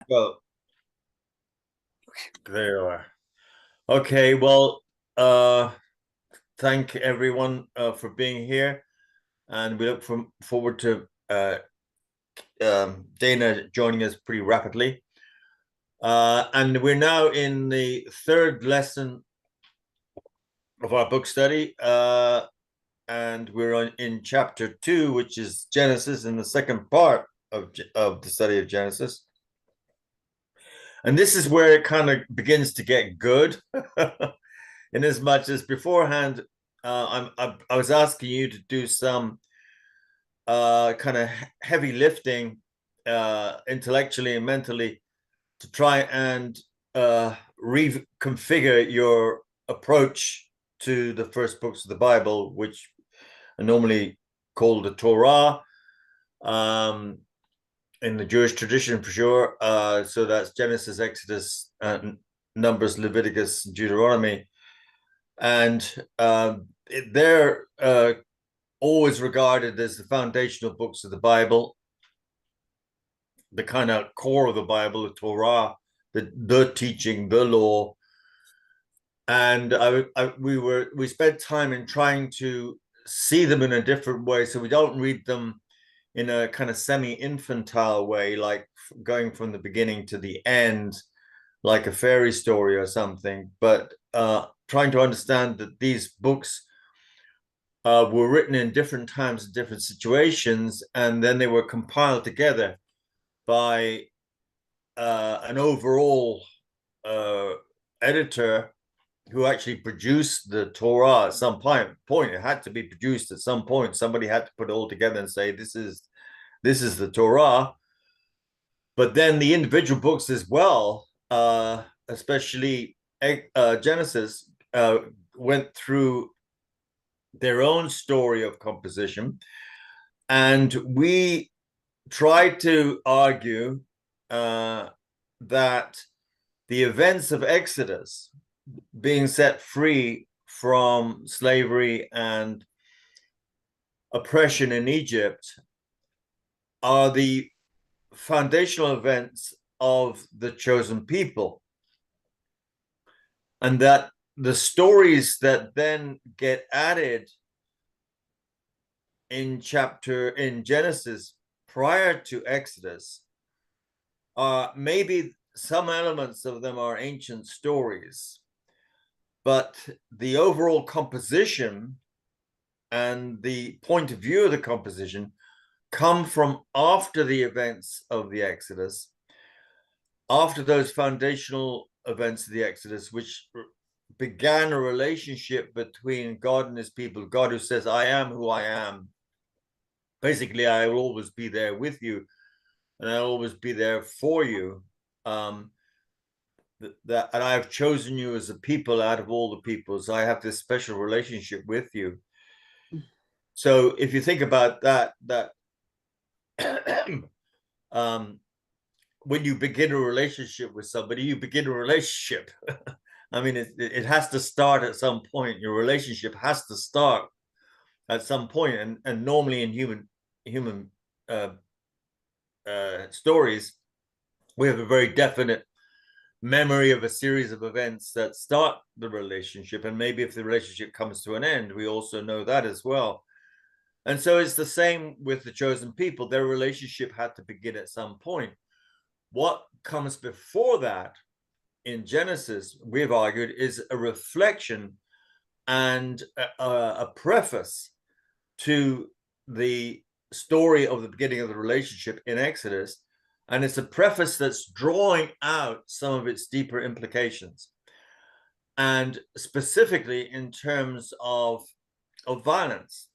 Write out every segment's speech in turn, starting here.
Well, there you are. Okay, well, thank everyone for being here, and we look forward to Dana joining us pretty rapidly. And we're now in the third lesson of our book study, and we're in chapter 2, which is Genesis, in the second part of the study of Genesis. And this is where it kind of begins to get good. In as much as beforehand, I was asking you to do some kind of heavy lifting intellectually and mentally to try and reconfigure your approach to the first books of the Bible, which are normally called the Torah in the Jewish tradition, for sure. So that's Genesis, Exodus, Numbers, Leviticus, Deuteronomy. And they're always regarded as the foundational books of the Bible, the kind of core of the Bible, the Torah, the teaching, the law. And we spent time in trying to see them in a different way, so we don't read them in a kind of semi-infantile way, like going from the beginning to the end, like a fairy story or something, but trying to understand that these books were written in different times and different situations, and then they were compiled together by an overall editor who actually produced the Torah at some point. It had to be produced at some point. Somebody had to put it all together and say, this is the Torah. But then the individual books as well, especially Genesis, went through their own story of composition. And we tried to argue that the events of Exodus, being set free from slavery and oppression in Egypt, are the foundational events of the chosen people. And that the stories that then get added in Genesis prior to Exodus are maybe some elements of them are ancient stories, but the overall composition and the point of view of the composition come from after the events of the Exodus, after those foundational events of the Exodus, which began a relationship between God and his people. God who says, I am who I am. Basically, I will always be there with you, and I'll always be there for you. And I have chosen you as a people out of all the peoples. I have this special relationship with you. So if you think about that when you begin a relationship with somebody, you begin a relationship. I mean, it has to start at some point. Your relationship has to start at some point, and normally in human stories, we have a very definite memory of a series of events that start the relationship, and maybe if the relationship comes to an end, we also know that as well. And so it's the same with the chosen people. Their relationship had to begin at some point. What comes before that in Genesis, we've argued, is a reflection and a preface to the story of the beginning of the relationship in Exodus. And it's a preface that's drawing out some of its deeper implications. And specifically in terms of violence.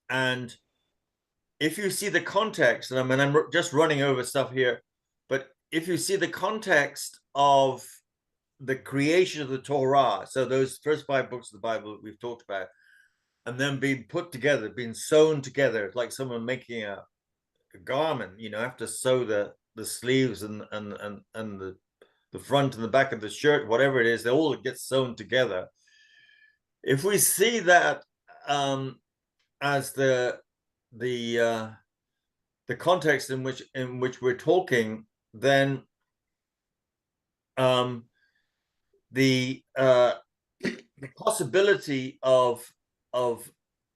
And if you see the context, and I mean, I'm just running over stuff here, but if you see the context of the creation of the Torah, so those first 5 books of the Bible that we've talked about, and then being put together, being sewn together, like someone making a garment, you have to sew the sleeves and the front and the back of the shirt, whatever it is, they all get sewn together. If we see that as the context in which we're talking then the possibility of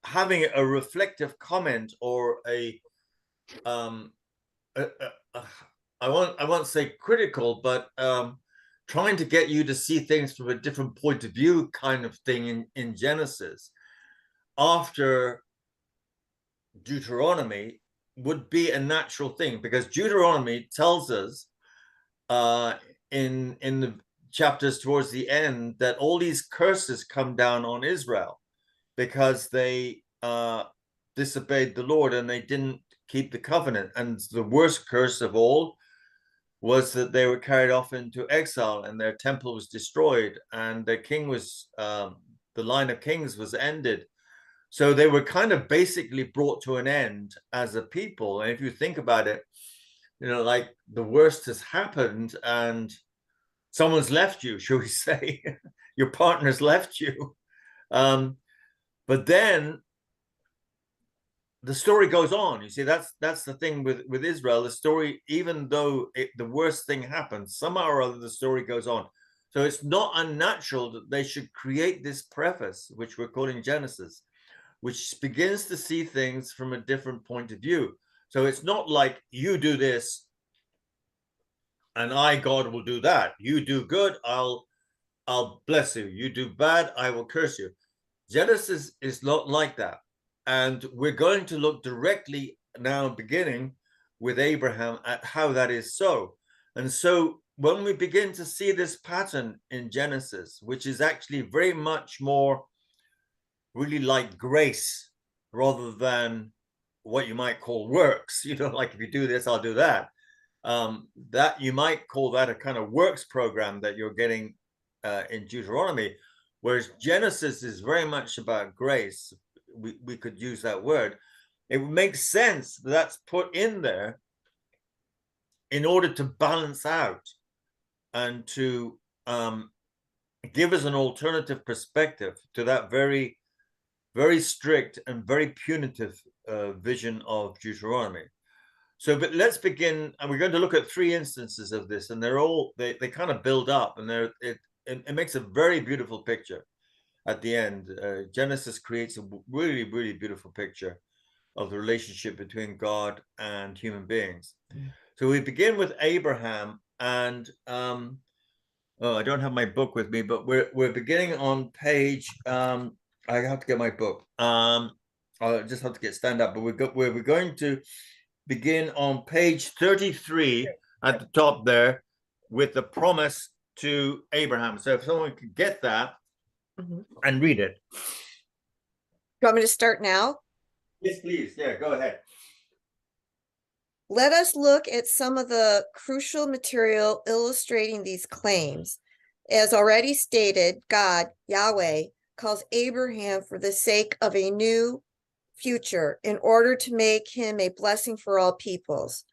having a reflective comment or I won't say critical, but trying to get you to see things from a different point of view kind of thing in Genesis after Deuteronomy would be a natural thing, because Deuteronomy tells us in the chapters towards the end that all these curses come down on Israel because they disobeyed the Lord and they didn't keep the covenant. And the worst curse of all was that they were carried off into exile and their temple was destroyed and their king was the line of kings was ended. So they were kind of basically brought to an end as a people. And if you think about it, like the worst has happened and someone's left you, shall we say, your partner's left you. But then the story goes on. You see, that's the thing with Israel. The story, even though the worst thing happens, somehow or other the story goes on. So it's not unnatural that they should create this preface, which we're calling Genesis, which begins to see things from a different point of view. So it's not like you do this and I, God, will do that. You do good, I'll bless you. You do bad, I will curse you. Genesis is not like that. And we're going to look directly now, beginning with Abraham, at how that is so. And so when we begin to see this pattern in Genesis, which is actually very much more really like grace rather than what you might call works, like if you do this, I'll do that. That you might call that a kind of works program that you're getting in Deuteronomy, whereas Genesis is very much about grace. We could use that word. It makes sense that that's put in there in order to balance out and to give us an alternative perspective to that very, very strict and very punitive vision of Deuteronomy. So, but let's begin, and we're going to look at three instances of this, and they're all they kind of build up, and it makes a very beautiful picture at the end. Genesis creates a really, really beautiful picture of the relationship between God and human beings. So we begin with Abraham, and oh, I don't have my book with me, but we're beginning on page. I have to get my book. I just have to stand up, but we're going to begin on page 33 at the top there with the promise to Abraham. So if someone could get that and read it. You want me to start now? Yes, please. Yeah, go ahead. Let us look at some of the crucial material illustrating these claims. As already stated, God, Yahweh, calls Abraham for the sake of a new future in order to make him a blessing for all peoples.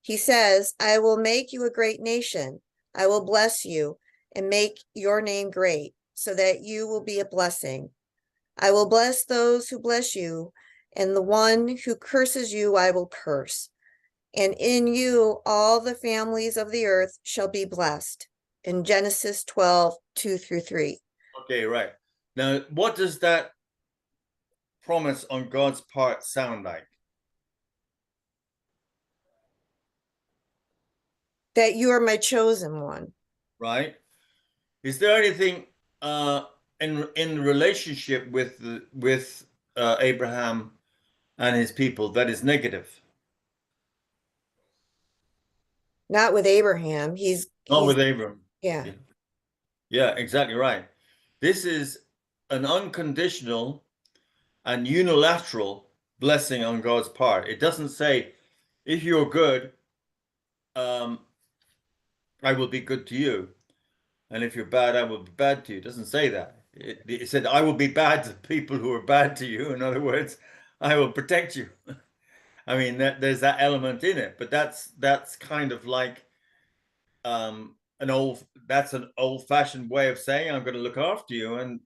He says, I will make you a great nation. I will bless you and make your name great so that you will be a blessing. I will bless those who bless you, and the one who curses you I will curse. And in you all the families of the earth shall be blessed. In Genesis 12, 2-3. Okay, right. Now, what does that promise on God's part sound like? That you are my chosen one. Right? Is there anything in relationship with Abraham and his people that is negative? Not with Abraham. He's Not with Abraham. Yeah. Yeah, exactly right. This is an unconditional and unilateral blessing on God's part. It doesn't say, if you're good, I will be good to you. And if you're bad, I will be bad to you. It doesn't say that. It said, I will be bad to people who are bad to you. In other words, I will protect you. I mean, there's that element in it, but that's kind of like an old-fashioned way of saying I'm going to look after you, and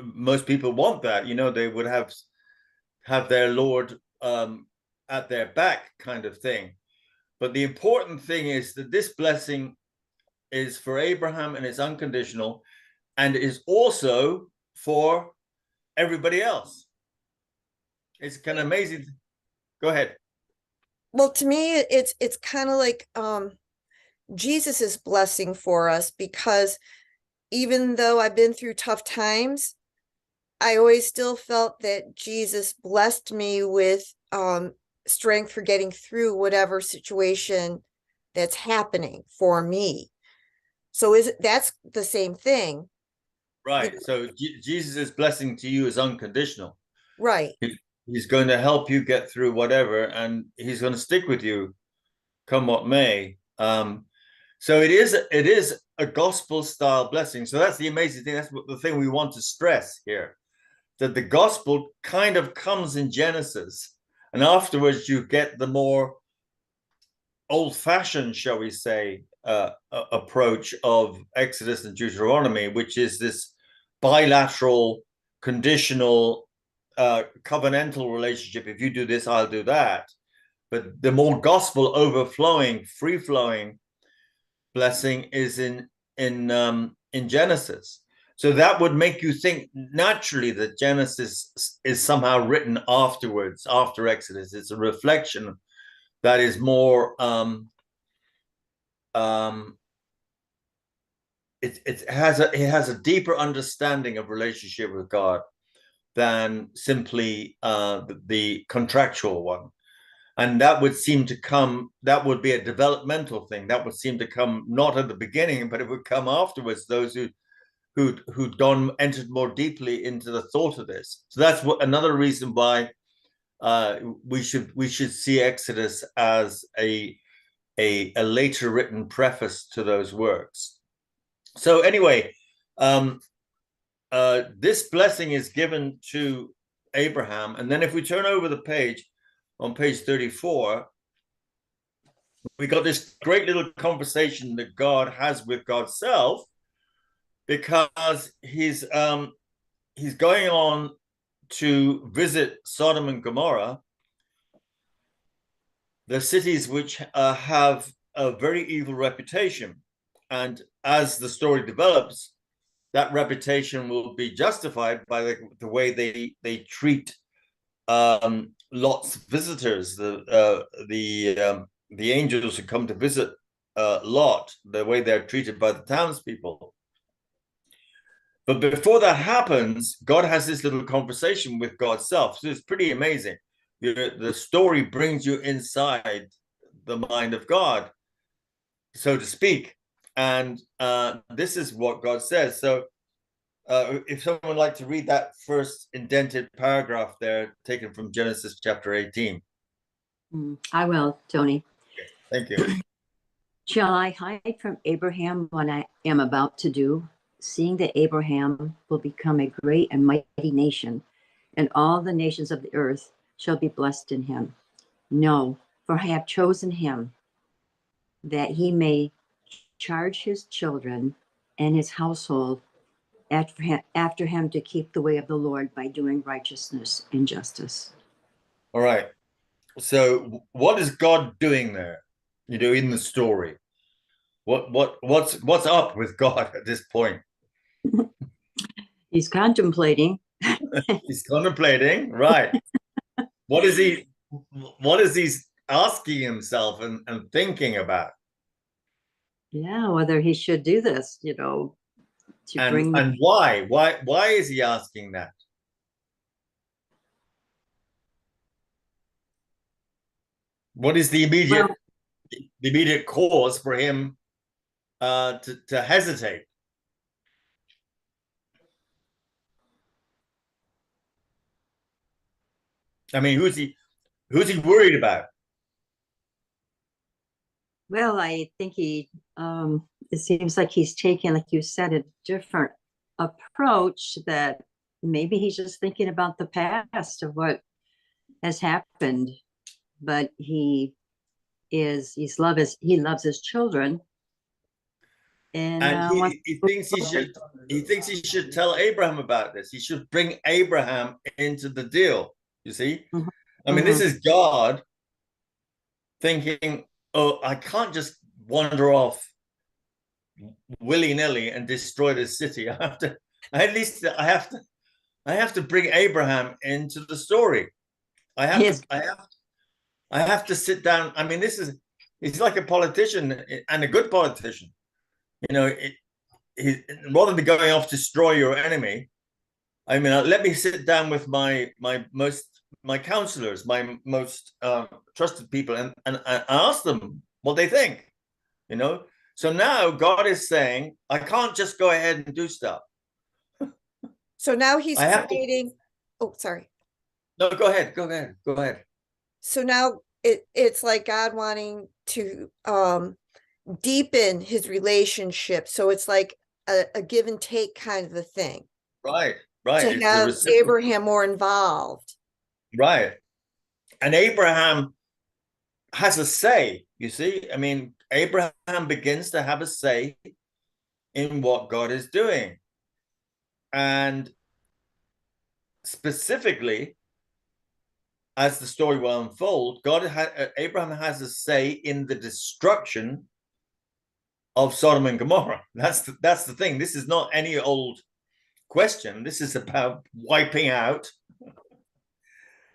most people want that. They would have their Lord at their back, kind of thing. But the important thing is that this blessing is for Abraham and it's unconditional, and is also for everybody else. It's kind of amazing. Go ahead. Well, to me, it's kind of like Jesus's blessing for us, because even though I've been through tough times, I always still felt that Jesus blessed me with strength for getting through whatever situation that's happening for me. So that's the same thing. Right. So Jesus' blessing to you is unconditional. Right. He's going to help you get through whatever, and he's going to stick with you, come what may. So it is a gospel style blessing. So that's the amazing thing. That's the thing we want to stress here, that the gospel kind of comes in Genesis, and afterwards you get the more old-fashioned, shall we say, approach of Exodus and Deuteronomy, which is this bilateral, conditional, covenantal relationship. If you do this, I'll do that. But the more gospel overflowing, free-flowing blessing is in Genesis. So that would make you think naturally that Genesis is somehow written afterwards, after Exodus. It's a reflection that is more it has a deeper understanding of relationship with God than simply the contractual one. And that would seem to come, that would be a developmental thing. That would seem to come not at the beginning, but it would come afterwards, those who'd entered more deeply into the thought of this. So that's another reason why we should see Exodus as a later written preface to those works. So anyway, this blessing is given to Abraham, and then if we turn over the page, on page 34, we got this great little conversation that God has with God's self, because he's going on to visit Sodom and Gomorrah, the cities which have a very evil reputation. And as the story develops, that reputation will be justified by the way they treat Lot's visitors, the angels who come to visit Lot, the way they're treated by the townspeople. But before that happens, God has this little conversation with God's self. So it's pretty amazing. The story brings you inside the mind of God, so to speak. And this is what God says. So if someone would like to read that first indented paragraph there, taken from Genesis chapter 18. I will, Tony. Thank you. Shall I hide from Abraham what I am about to do, seeing that Abraham will become a great and mighty nation, and all the nations of the earth shall be blessed in him? No, for I have chosen him, that he may charge his children and his household after him to keep the way of the Lord by doing righteousness and justice. All right. So what is God doing there? In the story. What's up with God at this point? He's contemplating. He's contemplating, right? What is he asking himself and thinking about? Yeah, whether he should do this, to bring. And why? Why is he asking that? What is the immediate cause for him to hesitate? I mean, who's he worried about? Well, I think it seems like he's taking, like you said, a different approach, that maybe he's just thinking about the past of what has happened, but he loves his children. And he thinks he should tell Abraham about this. He should bring Abraham into the deal. You see, I mean, this is God thinking, oh, I can't just wander off willy-nilly and destroy this city. I have to bring Abraham into the story. I have Yes. to I have to sit down. I mean, he's like a politician and a good politician. You know, rather than going off to destroy your enemy, I mean, let me sit down with my counselors, my most trusted people, and ask them what they think. You know, so now God is saying, I can't just go ahead and do stuff. So now he's I have to. creating, oh, sorry. No, go ahead. Go ahead. Go ahead. So now it's like God wanting to deepen his relationship. So it's like a give and take kind of a thing. Right. Right. To It's the have reciprocal. Abraham more involved. Right. And Abraham has a say, you see. I mean, Abraham begins to have a say in what God is doing. And specifically, as the story will unfold, Abraham has a say in the destruction of Sodom and Gomorrah. That's the thing. This is not any old question. This is about wiping out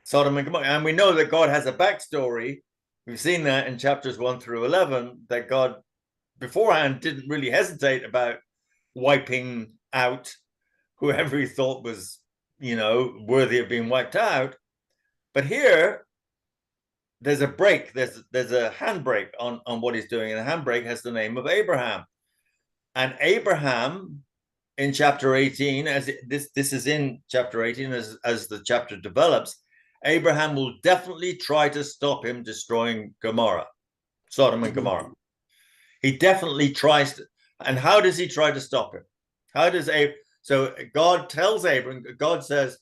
Sodom and Gomorrah. And we know that God has a backstory. We've seen that in chapters 1 through 11, that God beforehand didn't really hesitate about wiping out whoever he thought was, worthy of being wiped out. But here, there's a break. There's a handbrake on what he's doing, and the handbrake has the name of Abraham. And Abraham, in chapter 18, this is in chapter 18 as the chapter develops, Abraham will definitely try to stop him destroying Sodom and Gomorrah. He definitely tries to. And how does he try to stop him? So God tells Abraham, God says,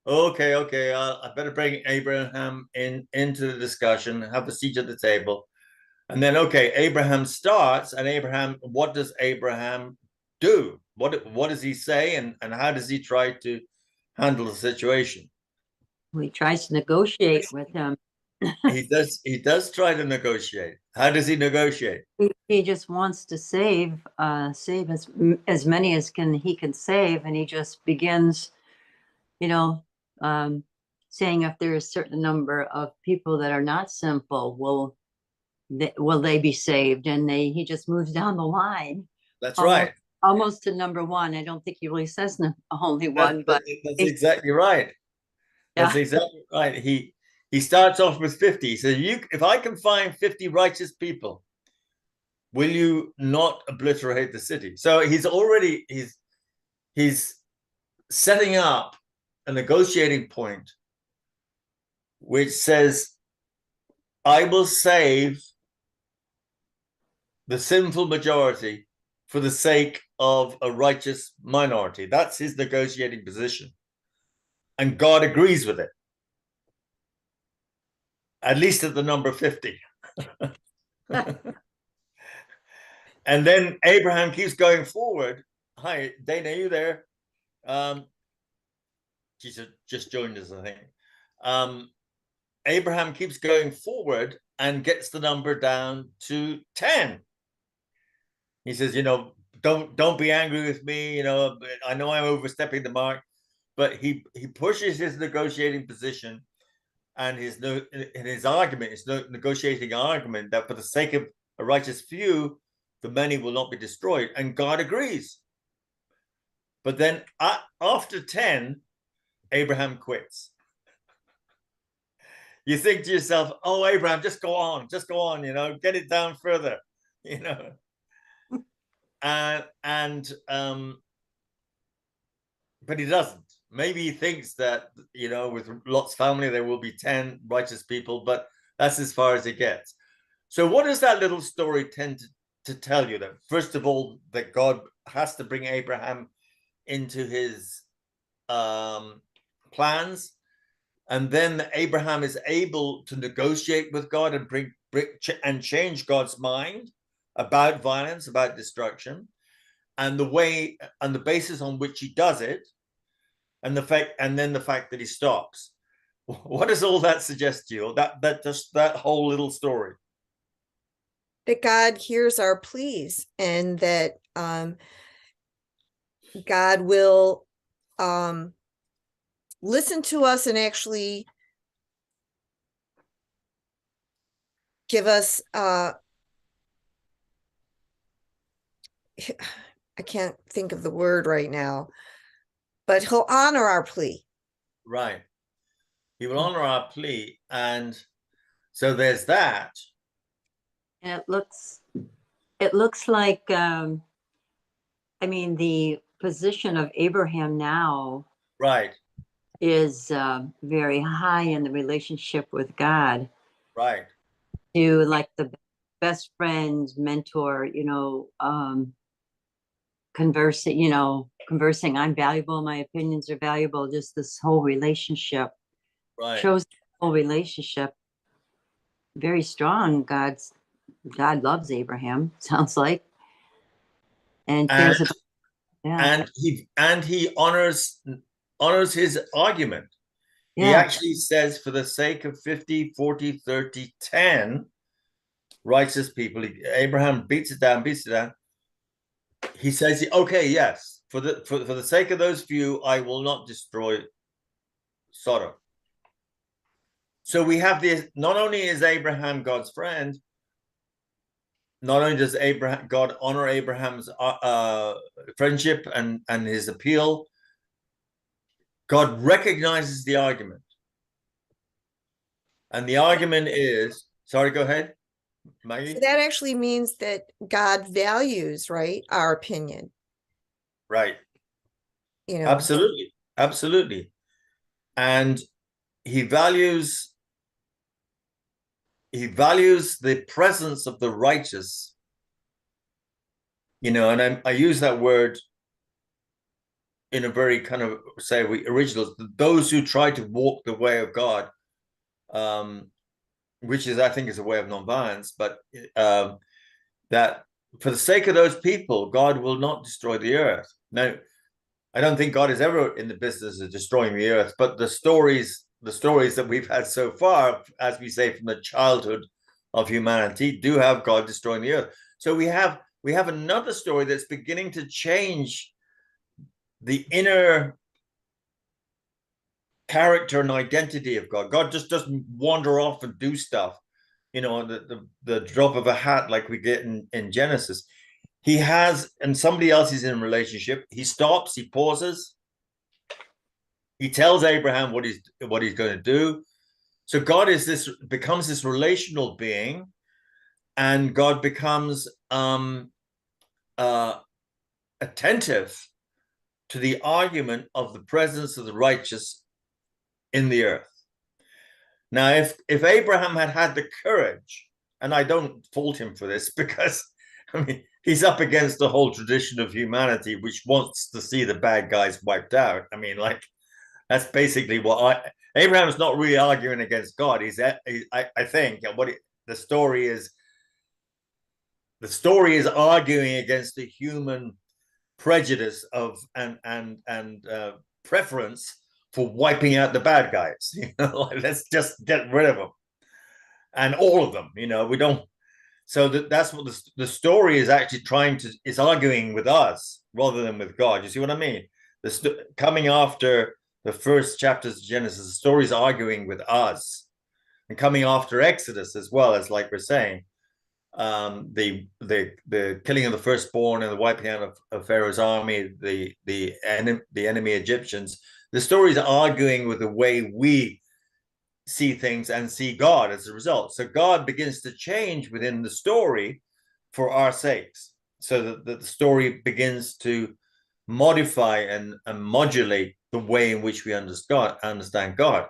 okay, I better bring Abraham into the discussion, have a seat at the table. And then, okay, Abraham starts, and what does Abraham do? What does he say, and how does he try to handle the situation? He tries to negotiate with him. He does try to negotiate. How does he negotiate? He just wants to save as many as he can save, and he just begins, saying if there is a certain number of people that are not simple, will they be saved? And he just moves down the line. That's right. Almost to number one. I don't think he really says only one, but that's exactly right. That's exactly right. He starts off with 50. He says, if I can find 50 righteous people, will you not obliterate the city? So he's setting up a negotiating point which says, I will save the sinful majority for the sake of a righteous minority. That's his negotiating position. And God agrees with it, at least at the number 50. And then Abraham keeps going forward. Hi, Dana, are you there? She's just joined us, I think. Abraham keeps going forward and gets the number down to 10. He says, don't be angry with me. I know I'm overstepping the mark, but he pushes his negotiating position and his argument, his negotiating argument, that for the sake of a righteous few, the many will not be destroyed. And God agrees. But then after 10, Abraham quits. You think to yourself, oh, Abraham, just go on, get it down further, but he doesn't. Maybe he thinks that, with Lot's family, there will be 10 righteous people, but that's as far as it gets. So what does that little story tend to tell you? That first of all, that God has to bring Abraham into his plans, and then Abraham is able to negotiate with God and and change God's mind about violence, about destruction, and the basis on which he does it, and the fact that he stops. What does all that suggest to you? That whole little story. that God hears our pleas, and that God will listen to us and actually give us I can't think of the word right now, but he'll honor our plea. Right. He will honor our plea. And so there's that. And it looks like, I mean, the position of Abraham now Right. is very high in the relationship with God, Right. to like the best friend, mentor, conversing. I'm valuable, my opinions are valuable. Just this whole relationship Right. shows the whole relationship very strong. God loves Abraham, sounds like, and And cares about, yeah. and he honors his argument. He Yeah. actually says, for the sake of 50, 40, 30, 10 righteous people, Abraham beats it down. He says, okay, yes, for the sake of those few, I will not destroy Sodom. So we have this, not only is Abraham God's friend, not only does God honor Abraham's friendship and his appeal, God recognizes the argument. And the argument is, sorry, go ahead, Maggie. So that actually means that God values, right, our opinion. Right. You know, Absolutely. Absolutely. And he values the presence of the righteous, and I use that word in a very kind of, say, original, those who try to walk the way of God, which is, I think, is a way of nonviolence, but that for the sake of those people, God will not destroy the earth. Now, I don't think God is ever in the business of destroying the earth, but the stories that we've had so far, as we say, from the childhood of humanity, do have God destroying the earth. So we have another story that's beginning to change the inner character and identity of God. God just doesn't wander off and do stuff, the drop of a hat like we get in Genesis. He has, and somebody else is in a relationship. He stops, he pauses. He tells Abraham what he's going to do. So God becomes this relational being, and God becomes attentive to the argument of the presence of the righteous in the earth. Now, if Abraham had the courage, and I don't fault him for this, because I mean he's up against the whole tradition of humanity, which wants to see the bad guys wiped out. I mean, like, that's basically what Abraham's not really arguing against God. I think the story is arguing against the human prejudice of and preference for wiping out the bad guys. Like, let's just get rid of them, and all of them. We don't. So that's what the story is actually it's arguing with us rather than with God. You see what I mean? Coming after the first chapters of Genesis, the story is arguing with us, and coming after Exodus as well, as like we're saying, the killing of the firstborn and the wiping out of Pharaoh's army, the enemy Egyptians. The story is arguing with the way we see things and see God as a result. So God begins to change within the story for our sakes, so that the story begins to modify and modulate the way in which we understand God.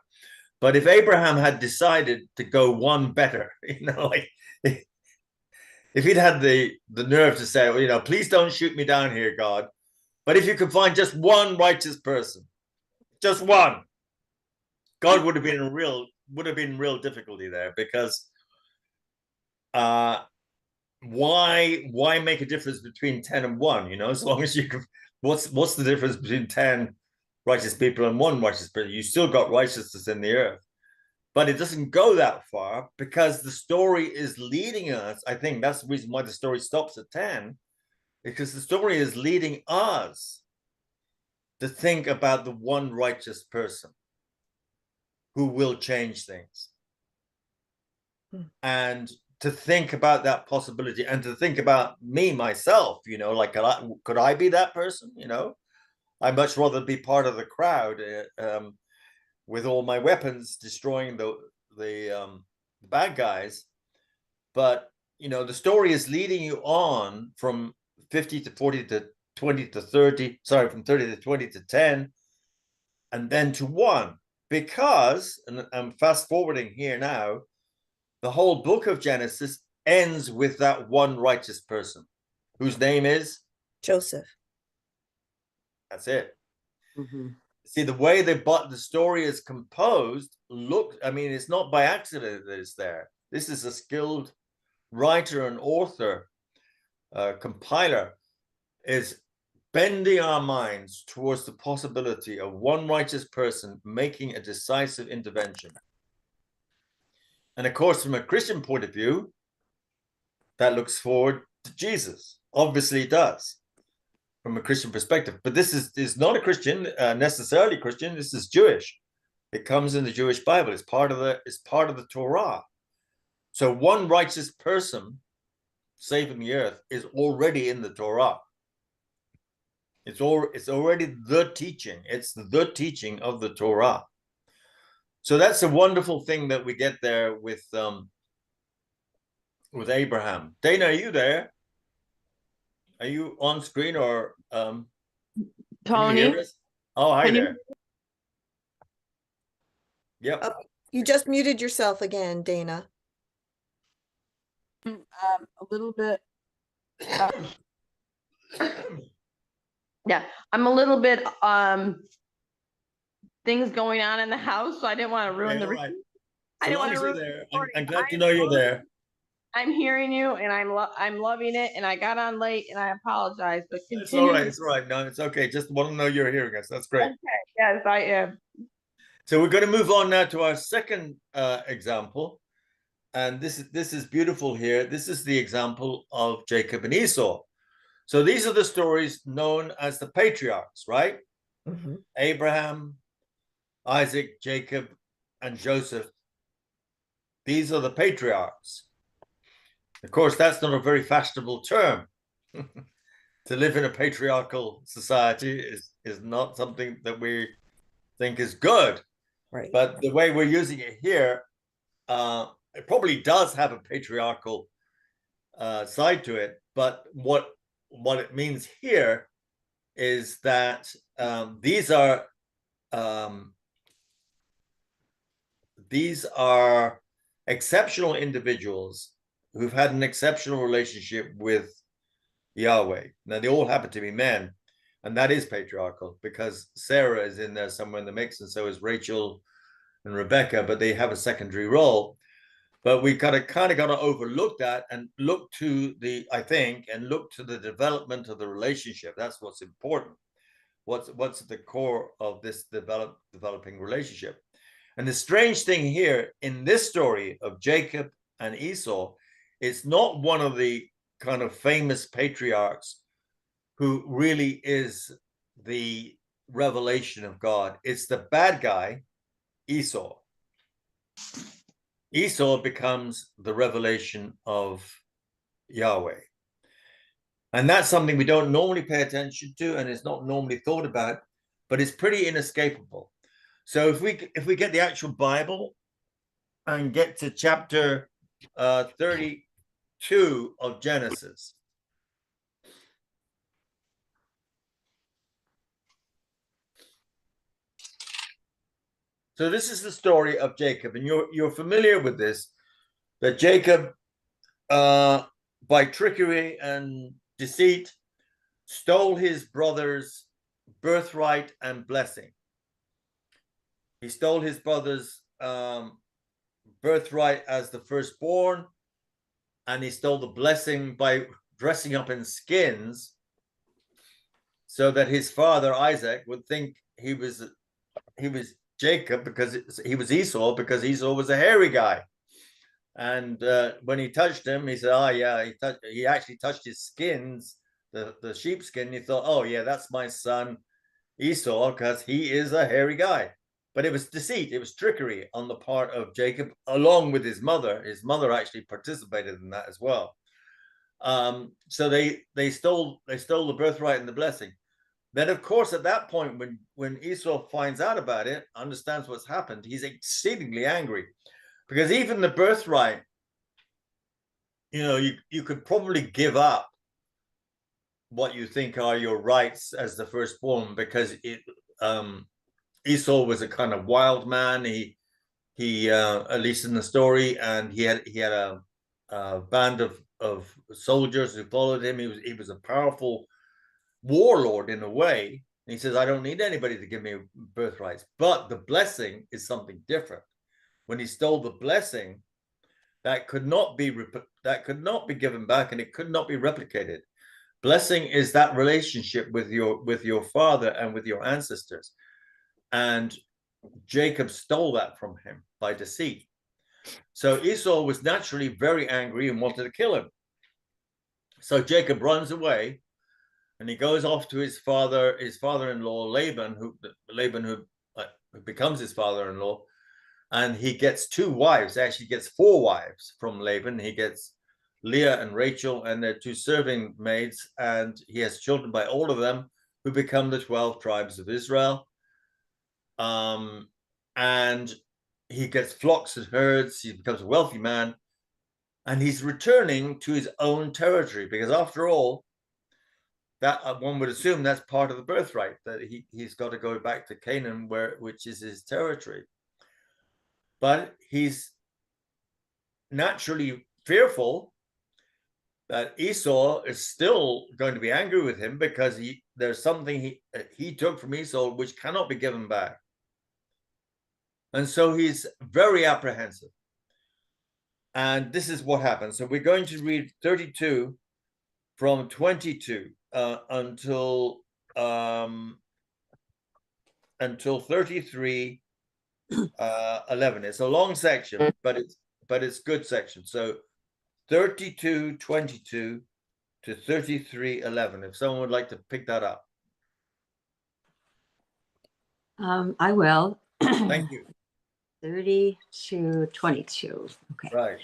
But if Abraham had decided to go one better, like if he'd had the nerve to say, well, please don't shoot me down here, God, but if you could find just one righteous person, just one, God would have been in real difficulty there, because why make a difference between 10 and 1? As long as you can, what's the difference between 10 righteous people and one righteous person? You still got righteousness in the earth. But it doesn't go that far because the story is leading us. I think that's the reason why the story stops at 10, because the story is leading us to think about the one righteous person who will change things. And to think about that possibility, and to think about me, myself, you know, like, could I be that person? You know, I'd much rather be part of the crowd with all my weapons destroying the bad guys. But, you know, the story is leading you on from 50 to 40 to 20 to 30, sorry, from 30 to 20 to 10, and then to 1. Because, and I'm fast forwarding here now, the whole book of Genesis ends with that one righteous person whose name is Joseph. That's it. Mm-hmm. See, the way the story is composed, look, I mean, it's not by accident that it's there. This is a skilled writer and author, compiler, is bending our minds towards the possibility of one righteous person making a decisive intervention. And of course, from a Christian point of view, that looks forward to Jesus. Obviously it does, from a Christian perspective. But this is not a Christian, necessarily Christian. This is Jewish. It comes in the Jewish Bible. It's part of the Torah. So one righteous person saving the earth is already in the Torah. It's already the teaching. It's the teaching of the Torah. So that's a wonderful thing that we get there with Abraham. Dana, are you there? Are you on screen, or can Tony? you hear us? Oh, hi Can you- there. Yep. Oh, you just muted yourself again, Dana. A little bit. Yeah, I'm a little bit things going on in the house, so I didn't want to ruin Okay, the. all right. I So didn't long want as to you're ruin. there, the I'm glad to know you're there. I'm hearing you, and I'm loving it, and I got on late, and I apologize, but continue. It's all right. It's all right. No, it's okay. Just want to know you're hearing us. That's great. Okay, yes, I am. So we're going to move on now to our second example, and this is beautiful here. This is the example of Jacob and Esau. So these are the stories known as the patriarchs, right? Mm-hmm. Abraham, Isaac, Jacob, and Joseph. These are the patriarchs. Of course, that's not a very fashionable term. To live in a patriarchal society is not something that we think is good. Right. But the way we're using it here, it probably does have a patriarchal side to it. But what it means here is that these are exceptional individuals who've had an exceptional relationship with Yahweh. Now, they all happen to be men, and that is patriarchal because Sarah is in there somewhere in the mix, and so is Rachel and Rebecca, but they have a secondary role. But we kind of got to overlook that and look to the development of the relationship. That's what's important. What's at the core of this developing relationship. And the strange thing here in this story of Jacob and Esau, it's not one of the kind of famous patriarchs who really is the revelation of God. It's the bad guy, Esau. Esau becomes the revelation of Yahweh. And that's something we don't normally pay attention to, and it's not normally thought about, but it's pretty inescapable. So if we get the actual Bible and get to chapter 32 of Genesis. So this is the story of Jacob, and you're familiar with this, that Jacob, by trickery and deceit, stole his brother's birthright and blessing. He stole his brother's birthright as the firstborn, and he stole the blessing by dressing up in skins so that his father Isaac would think he was Jacob because he was Esau, because Esau was a hairy guy. And when he touched him, he said, "Oh yeah," he actually touched his skins, the sheepskin. He thought, "Oh yeah, that's my son Esau, because he is a hairy guy." But it was deceit, it was trickery on the part of Jacob, along with his mother. His mother actually participated in that as well. So they stole the birthright and the blessing. Then, of course, at that point, when Esau finds out about it, understands what's happened, he's exceedingly angry, because even the birthright, you could probably give up what you think are your rights as the firstborn, because Esau was a kind of wild man. He at least in the story, and he had a band of soldiers who followed him. He was a powerful warlord in a way. And he says, "I don't need anybody to give me birthrights." But the blessing is something different. When he stole the blessing, that could not be given back, and it could not be replicated. Blessing is that relationship with your father and with your ancestors. And Jacob stole that from him by deceit. So Esau was naturally very angry and wanted to kill him. So Jacob runs away, and he goes off to his father-in-law Laban, who becomes his father-in-law, and he gets 2 wives. Actually, gets 4 wives from Laban. He gets Leah and Rachel, and their 2 serving maids, and he has children by all of them, who become the 12 tribes of Israel. And he gets flocks and herds. He becomes a wealthy man, and he's returning to his own territory, because after all, that one would assume that's part of the birthright, that he's got to go back to Canaan, which is his territory. But he's naturally fearful that Esau is still going to be angry with him, because there's something he took from Esau which cannot be given back. And so he's very apprehensive. And this is what happens. So we're going to read 32 from 22 until 33 11. It's a long section, but it's good section. So 32:22 to 33:11. If someone would like to pick that up. I will. Thank you. 32:22. Okay. Right.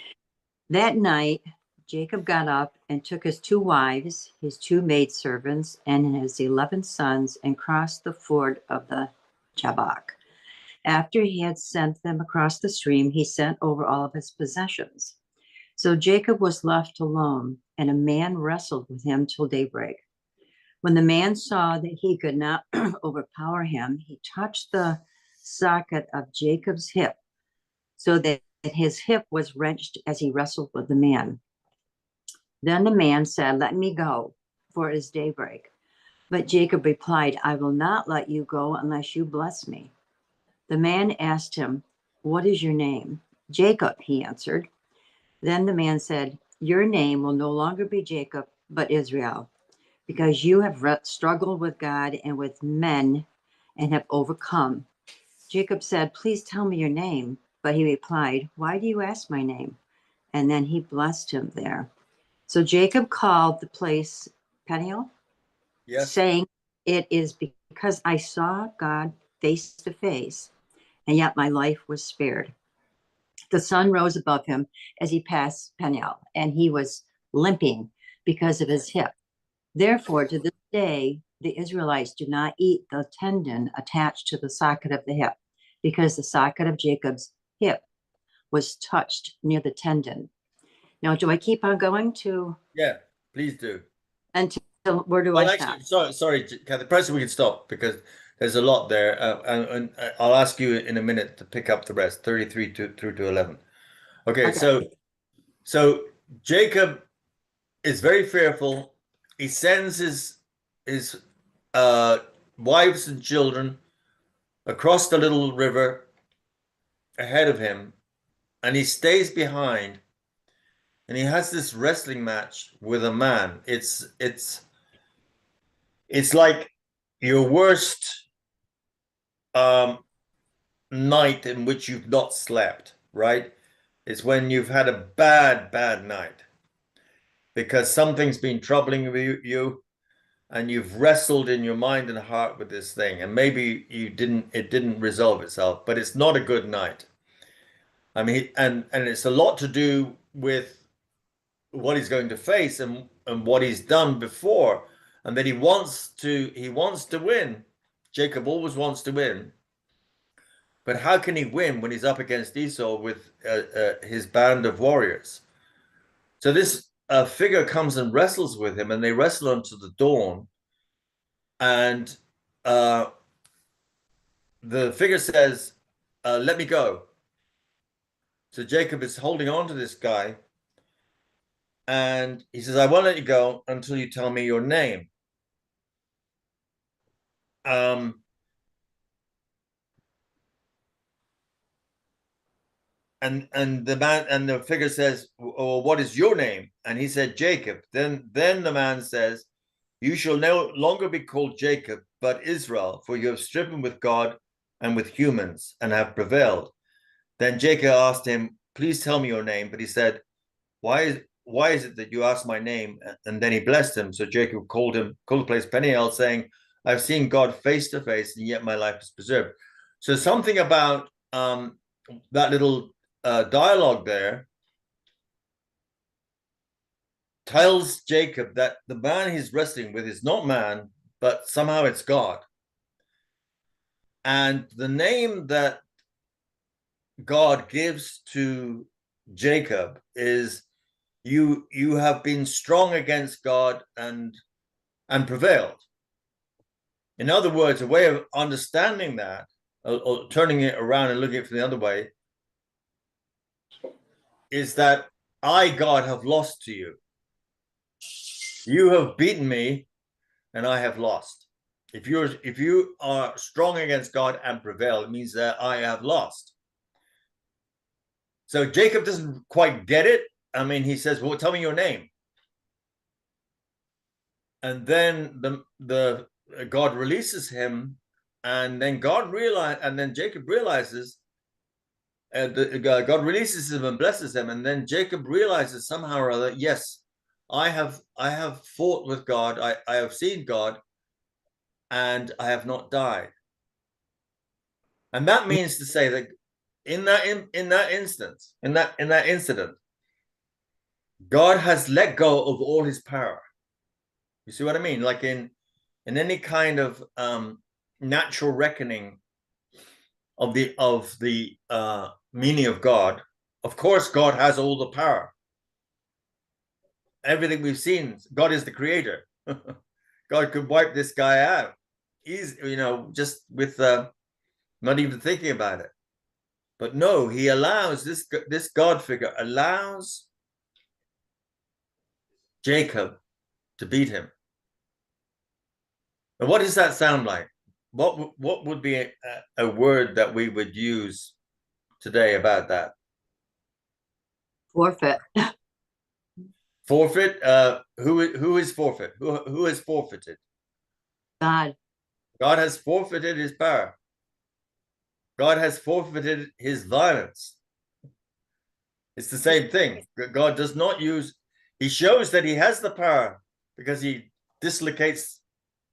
That night, Jacob got up and took his 2 wives, his 2 maidservants, and his 11 sons, and crossed the ford of the Jabbok. After he had sent them across the stream, he sent over all of his possessions. So Jacob was left alone, and a man wrestled with him till daybreak. When the man saw that he could not overpower him, he touched the socket of Jacob's hip, so that his hip was wrenched as he wrestled with the man. Then the man said, "Let me go, for it is daybreak." But Jacob replied, "I will not let you go unless you bless me." The man asked him, "What is your name?" "Jacob," he answered. Then the man said, "Your name will no longer be Jacob, but Israel, because you have struggled with God and with men and have overcome." Jacob said, "Please tell me your name." But he replied, "Why do you ask my name?" And then he blessed him there. So Jacob called the place Peniel, Yes. saying, "It is because I saw God face to face, and yet my life was spared." The sun rose above him as he passed Peniel, and he was limping because of his hip. Therefore, to this day, the Israelites do not eat the tendon attached to the socket of the hip, because the socket of Jacob's hip was touched near the tendon. Now, do I keep on going to? Yeah, please do. Until where do I stop? Actually, sorry, Kathy. Perhaps we can stop, because there's a lot there, and I'll ask you in a minute to pick up the rest, 33 through to 11. Okay. So Jacob is very fearful. He sends his wives and children across the little river ahead of him, and he stays behind, and he has this wrestling match with a man. It's like your worst night in which you've not slept, right? It's when you've had a bad night because something's been troubling you and you've wrestled in your mind and heart with this thing, and maybe it didn't resolve itself, but it's not a good night. I mean, and it's a lot to do with what he's going to face and what he's done before, and that he wants to win. Jacob always wants to win, but how can he win when he's up against Esau with his band of warriors? So this figure comes and wrestles with him, and they wrestle until the dawn. And the figure says, let me go. So Jacob is holding on to this guy, and he says, I won't let you go until you tell me your name. And the figure says, well, what is your name? And he said, Jacob. Then the man says, you shall no longer be called Jacob, but Israel, for you have striven with God and with humans and have prevailed. Then Jacob asked him, please tell me your name. But he said, why is it that you ask my name? And then he blessed him. So Jacob called the place Peniel, saying, I've seen God face to face, and yet my life is preserved. So something about that little dialogue there tells Jacob that the man he's wrestling with is not man, but somehow it's God. And the name that God gives to Jacob is, you have been strong against God and prevailed. In other words, a way of understanding that, or turning it around and looking at it from the other way, is that I, God, have lost to you. You have beaten me, and I have lost. If you are strong against God and prevail, it means that I have lost. So Jacob doesn't quite get it. I mean, he says, well, tell me your name. And then the God releases him, and then Jacob realizes, God releases him and blesses him, and then Jacob realizes somehow or other, yes, I have fought with God, I have seen God, and I have not died. And that means to say that in that incident, God has let go of all his power. You see what I mean? Like in any kind of natural reckoning of the meaning of God, of course, God has all the power. Everything we've seen, God is the creator. God could wipe this guy out. He's, just with not even thinking about it. But no, he allows this God figure allows Jacob to beat him. And what does that sound like? What would be a word that we would use today about that? Forfeit. Forfeit. Who is forfeit? Who has forfeited? God. God has forfeited his power. God has forfeited his violence. It's the same thing. God does not use. He shows that he has the power because he dislocates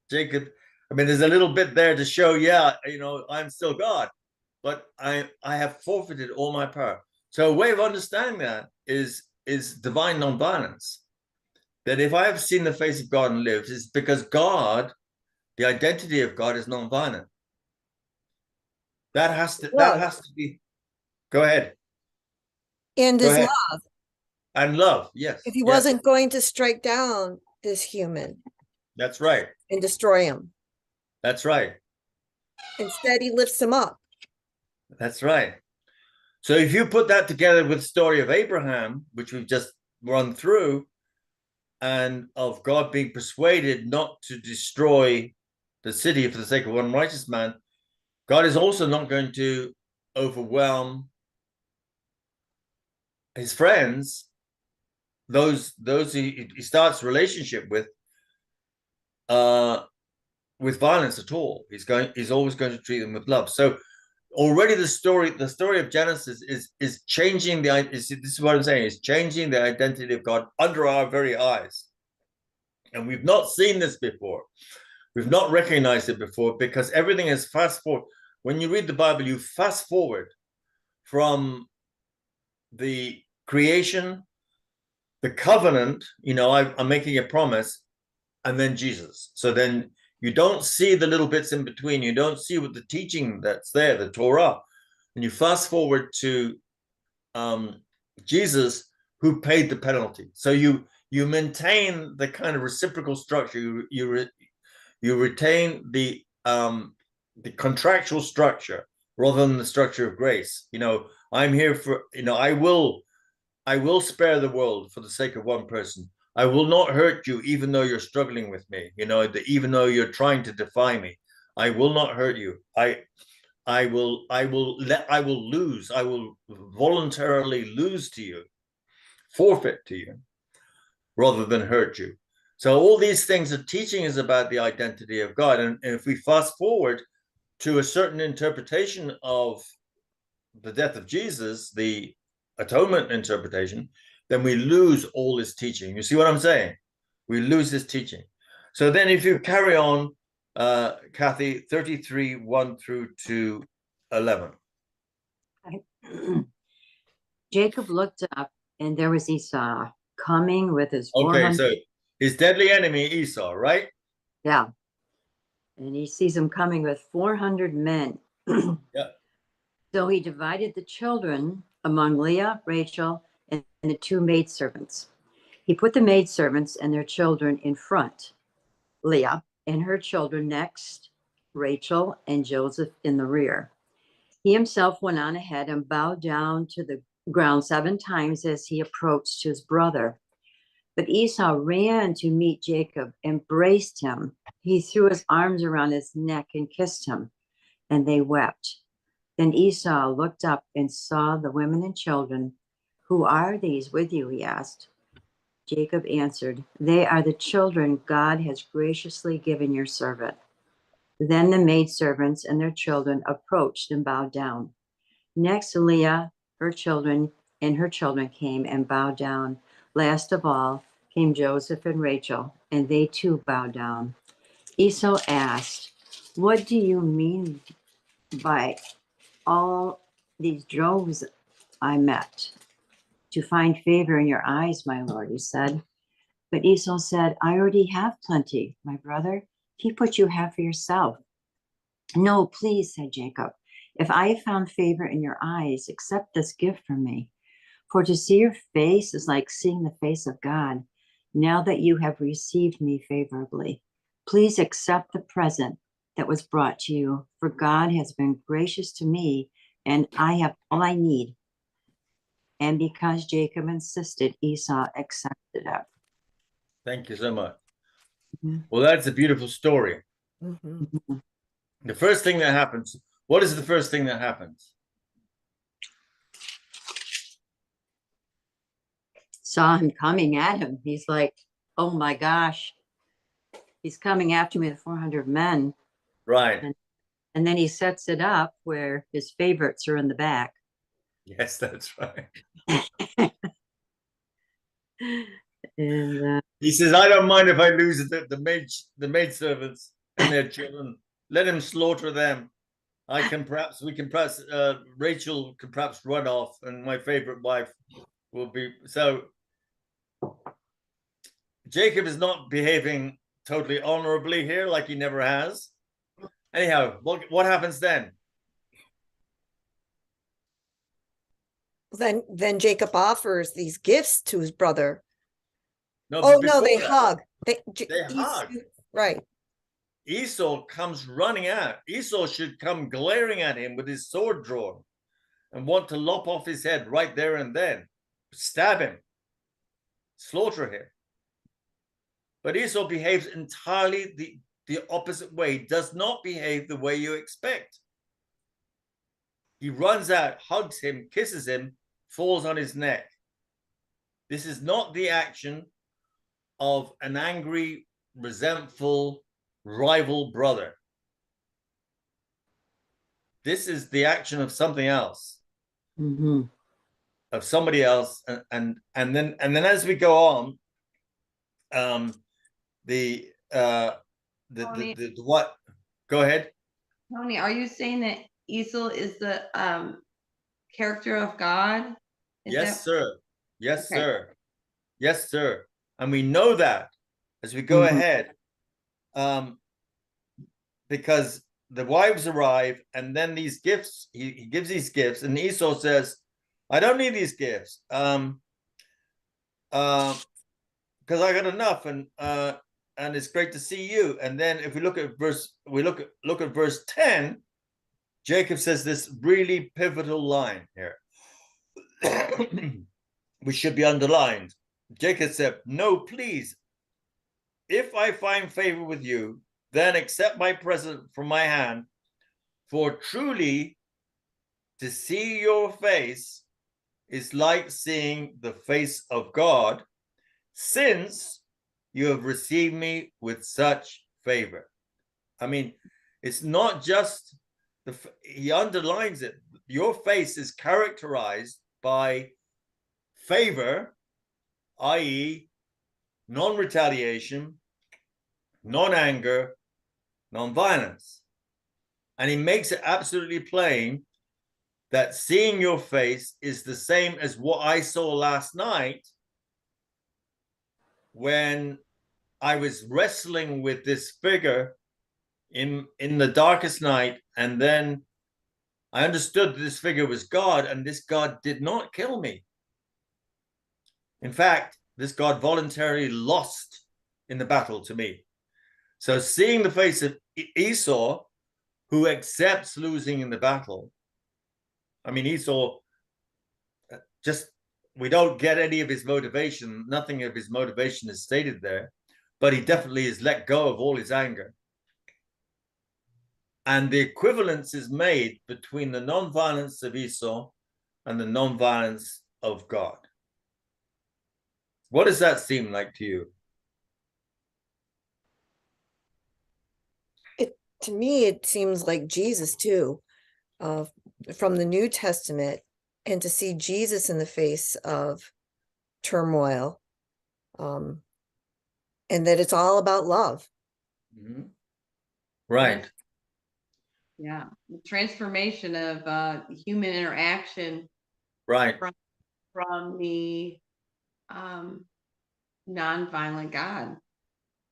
Jacob. I mean, there's a little bit there to show, yeah, I'm still God, but I have forfeited all my power. So a way of understanding that is divine nonviolence. That if I have seen the face of God and lived, it's because God, the identity of God, is nonviolent. That has to be. Go ahead. And his love. And love, yes. If he wasn't going to strike down this human. That's right. And destroy him. That's right. Instead, he lifts him up. That's right. So if you put that together with the story of Abraham, which we've just run through, and of God being persuaded not to destroy the city for the sake of one righteous man, God is also not going to overwhelm his friends, those he starts relationship with violence at all. He's always going to treat them with love. So already the story of Genesis is changing this is what I'm saying, is changing the identity of God under our very eyes. And we've not seen this before. We've not recognized it before, because everything is fast forward. When you read the Bible, you fast forward from the creation, the covenant, I'm making a promise, and then Jesus. So then you don't see the little bits in between. You don't see what the teaching that's there, the Torah. And you fast forward to Jesus, who paid the penalty. So you maintain the kind of reciprocal structure. You retain the contractual structure rather than the structure of grace. I'm here for, I will spare the world for the sake of one person. I will not hurt you, even though you're struggling with me. Even though you're trying to defy me, I will not hurt you. I will lose. I will voluntarily lose to you, forfeit to you, rather than hurt you. So all these things are teaching us about the identity of God. And if we fast forward to a certain interpretation of the death of Jesus, the atonement interpretation, then we lose all this teaching. You see what I'm saying? We lose this teaching. So then if you carry on, Kathy, 33, 1 through to 11. Jacob looked up, and there was Esau coming with his 400. Okay, so his deadly enemy, Esau, right? Yeah. And he sees him coming with 400 men. Yeah. So he divided the children among Leah, Rachel, and the two maidservants. He put the maidservants and their children in front, Leah and her children next, Rachel and Joseph in the rear. He himself went on ahead and bowed down to the ground 7 times as he approached his brother. But Esau ran to meet Jacob, embraced him. He threw his arms around his neck and kissed him, and they wept. Then Esau looked up and saw the women and children. Who are these with you? He asked. Jacob answered, they are the children God has graciously given your servant. Then the maidservants and their children approached and bowed down. Next, Leah, her children came and bowed down. Last of all came Joseph and Rachel, and they too bowed down. Esau asked, what do you mean by all these droves I met? To find favor in your eyes, my lord, he said. But Esau said, I already have plenty, my brother. Keep what you have for yourself. No, please, said Jacob. If I have found favor in your eyes, accept this gift from me. For to see your face is like seeing the face of God. Now that you have received me favorably, please accept the present that was brought to you, for God has been gracious to me, and I have all I need. And because Jacob insisted, Esau accepted it. Thank you so much. Mm-hmm. Well, that's a beautiful story. Mhm. The first thing that happens, what is the first thing that happens? Saw him coming at him. He's like, oh my gosh, he's coming after me with 400 men. Right. And then he sets it up where his favorites are in the back. Yes, that's right. And He says, I don't mind if I lose the maidservants and their children. Let him slaughter them. Rachel can perhaps run off, and my favorite wife will be. So Jacob is not behaving totally honorably here, like he never has. Anyhow, what happens then? Then Jacob offers these gifts to his brother. No, Oh no, they that, hug. They hug. Right. Esau comes running out. Esau should come glaring at him with his sword drawn and want to lop off his head right there and then, stab him, slaughter him. But Esau behaves entirely the opposite way, does not behave the way you expect. He runs out, hugs him, kisses him, falls on his neck. This is not the action of an angry, resentful, rival brother. this is the action of something else, Mhm. of somebody else, and then as we go on, the what? Go ahead. Tony, are you saying that Esau is the character of God? Is Yes, that sir. Yes, okay? sir. Yes, sir. And we know that as we go Mhm. ahead, because the wives arrive, and then these gifts, he gives these gifts, and Esau says, I don't need these gifts. Because I got enough, and it's great to see you. And then if we look at verse 10, Jacob says this really pivotal line here, which should be underlined. Jacob said, no, please, if I find favor with you, then accept my present from my hand, for truly to see your face is like seeing the face of God, since you have received me with such favor. I mean, it's not just he underlines it. Your face is characterized by favor, i.e., non-retaliation, non-anger, non-violence. And he makes it absolutely plain that seeing your face is the same as what I saw last night when I was wrestling with this figure in the darkest night, and then I understood this figure was God, and this God did not kill me. In fact, this God voluntarily lost in the battle to me. So seeing the face of Esau, who accepts losing in the battle, I mean, Esau just, we don't get any of his motivation. Nothing of his motivation is stated there, but he definitely has let go of all his anger. And the equivalence is made between the non-violence of Esau and the non-violence of God. What does that seem like to you? To me, it seems like Jesus too, from the New Testament, and to see Jesus in the face of turmoil, and that it's all about love. Mm-hmm. Right. Yeah, the transformation of human interaction, right, from the nonviolent God,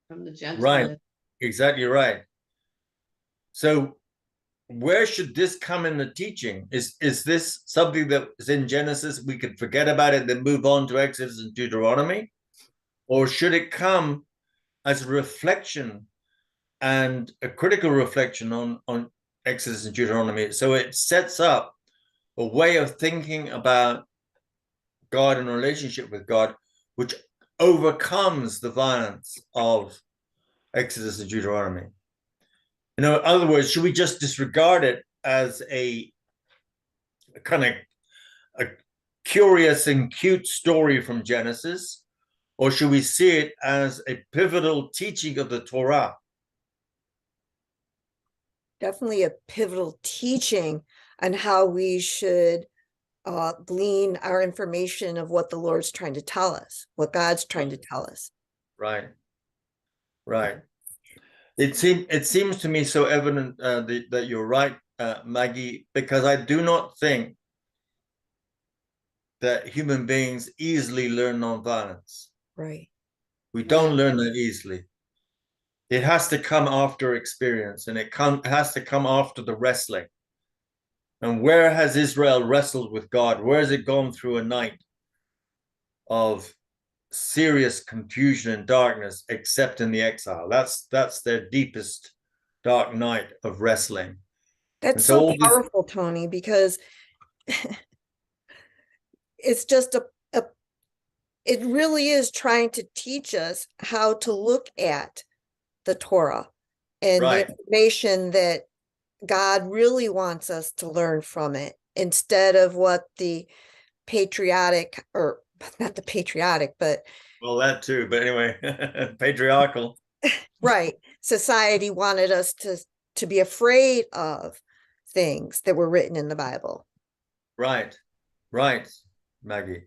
from the gentleness. Right. Exactly right. So where should this come in the teaching? Is this something that is in Genesis, we could forget about it, then move on to Exodus and Deuteronomy? Or should it come as a reflection and a critical reflection on Exodus and Deuteronomy? So it sets up a way of thinking about God and relationship with God, which overcomes the violence of Exodus and Deuteronomy. In other words, should we just disregard it as a kind of a curious and cute story from Genesis, or should we see it as a pivotal teaching of the Torah? Definitely a pivotal teaching on how we should glean our information of what the Lord's trying to tell us, what God's trying to tell us. Right. Right. It seems to me so evident that you're right, Maggie, because I do not think that human beings easily learn nonviolence. Right. We don't learn that easily. It has to come after experience, and it has to come after the wrestling. And where has Israel wrestled with God? Where has it gone through a night of serious confusion and darkness, except in the exile? That's their deepest dark night of wrestling. That's so powerful, Tony, because it's just it really is trying to teach us how to look at the Torah and the information that God really wants us to learn from it, instead of what the patriotic, or not the patriotic, but well, that too, but anyway, patriarchal, right, society wanted us to be afraid of. things that were written in the Bible. Right, right, Maggie.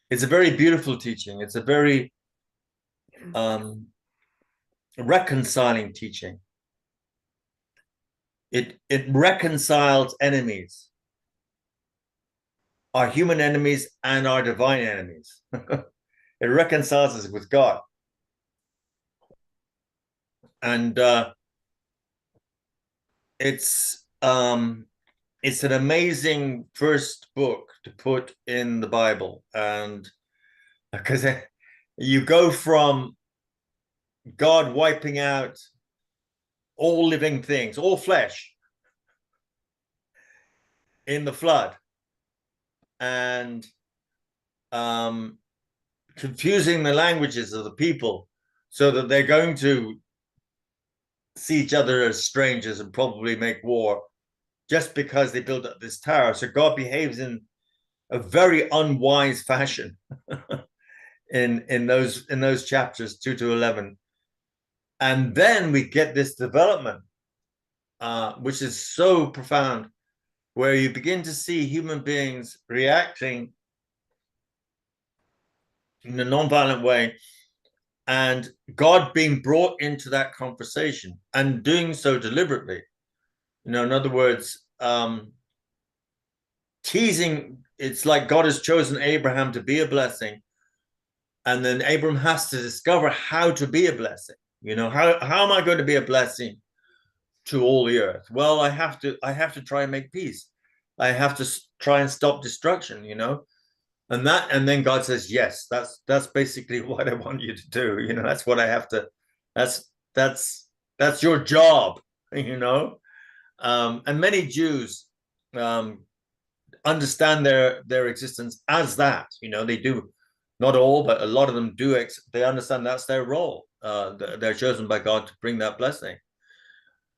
It's a very beautiful teaching. It's a very reconciling teaching. It reconciles enemies, our human enemies and our divine enemies. It reconciles us with God. And it's an amazing first book to put in the Bible, and because you go from God wiping out all living things, all flesh in the flood, and confusing the languages of the people so that they're going to see each other as strangers and probably make war just because they built up this tower. So God behaves in a very unwise fashion in those chapters 2 to 11. And then we get this development, which is so profound, where you begin to see human beings reacting in a nonviolent way, and God being brought into that conversation and doing so deliberately. In other words, teasing. It's like God has chosen Abraham to be a blessing, and then Abraham has to discover how to be a blessing. How am I going to be a blessing to all the earth? Well, I have to try and make peace. I have to try and stop destruction. And then God says, yes, that's basically what I want you to do. That's what I have to. That's your job. And many Jews understand their existence as that. They do. Not all, but a lot of them do. They understand that's their role. They're chosen by God to bring that blessing,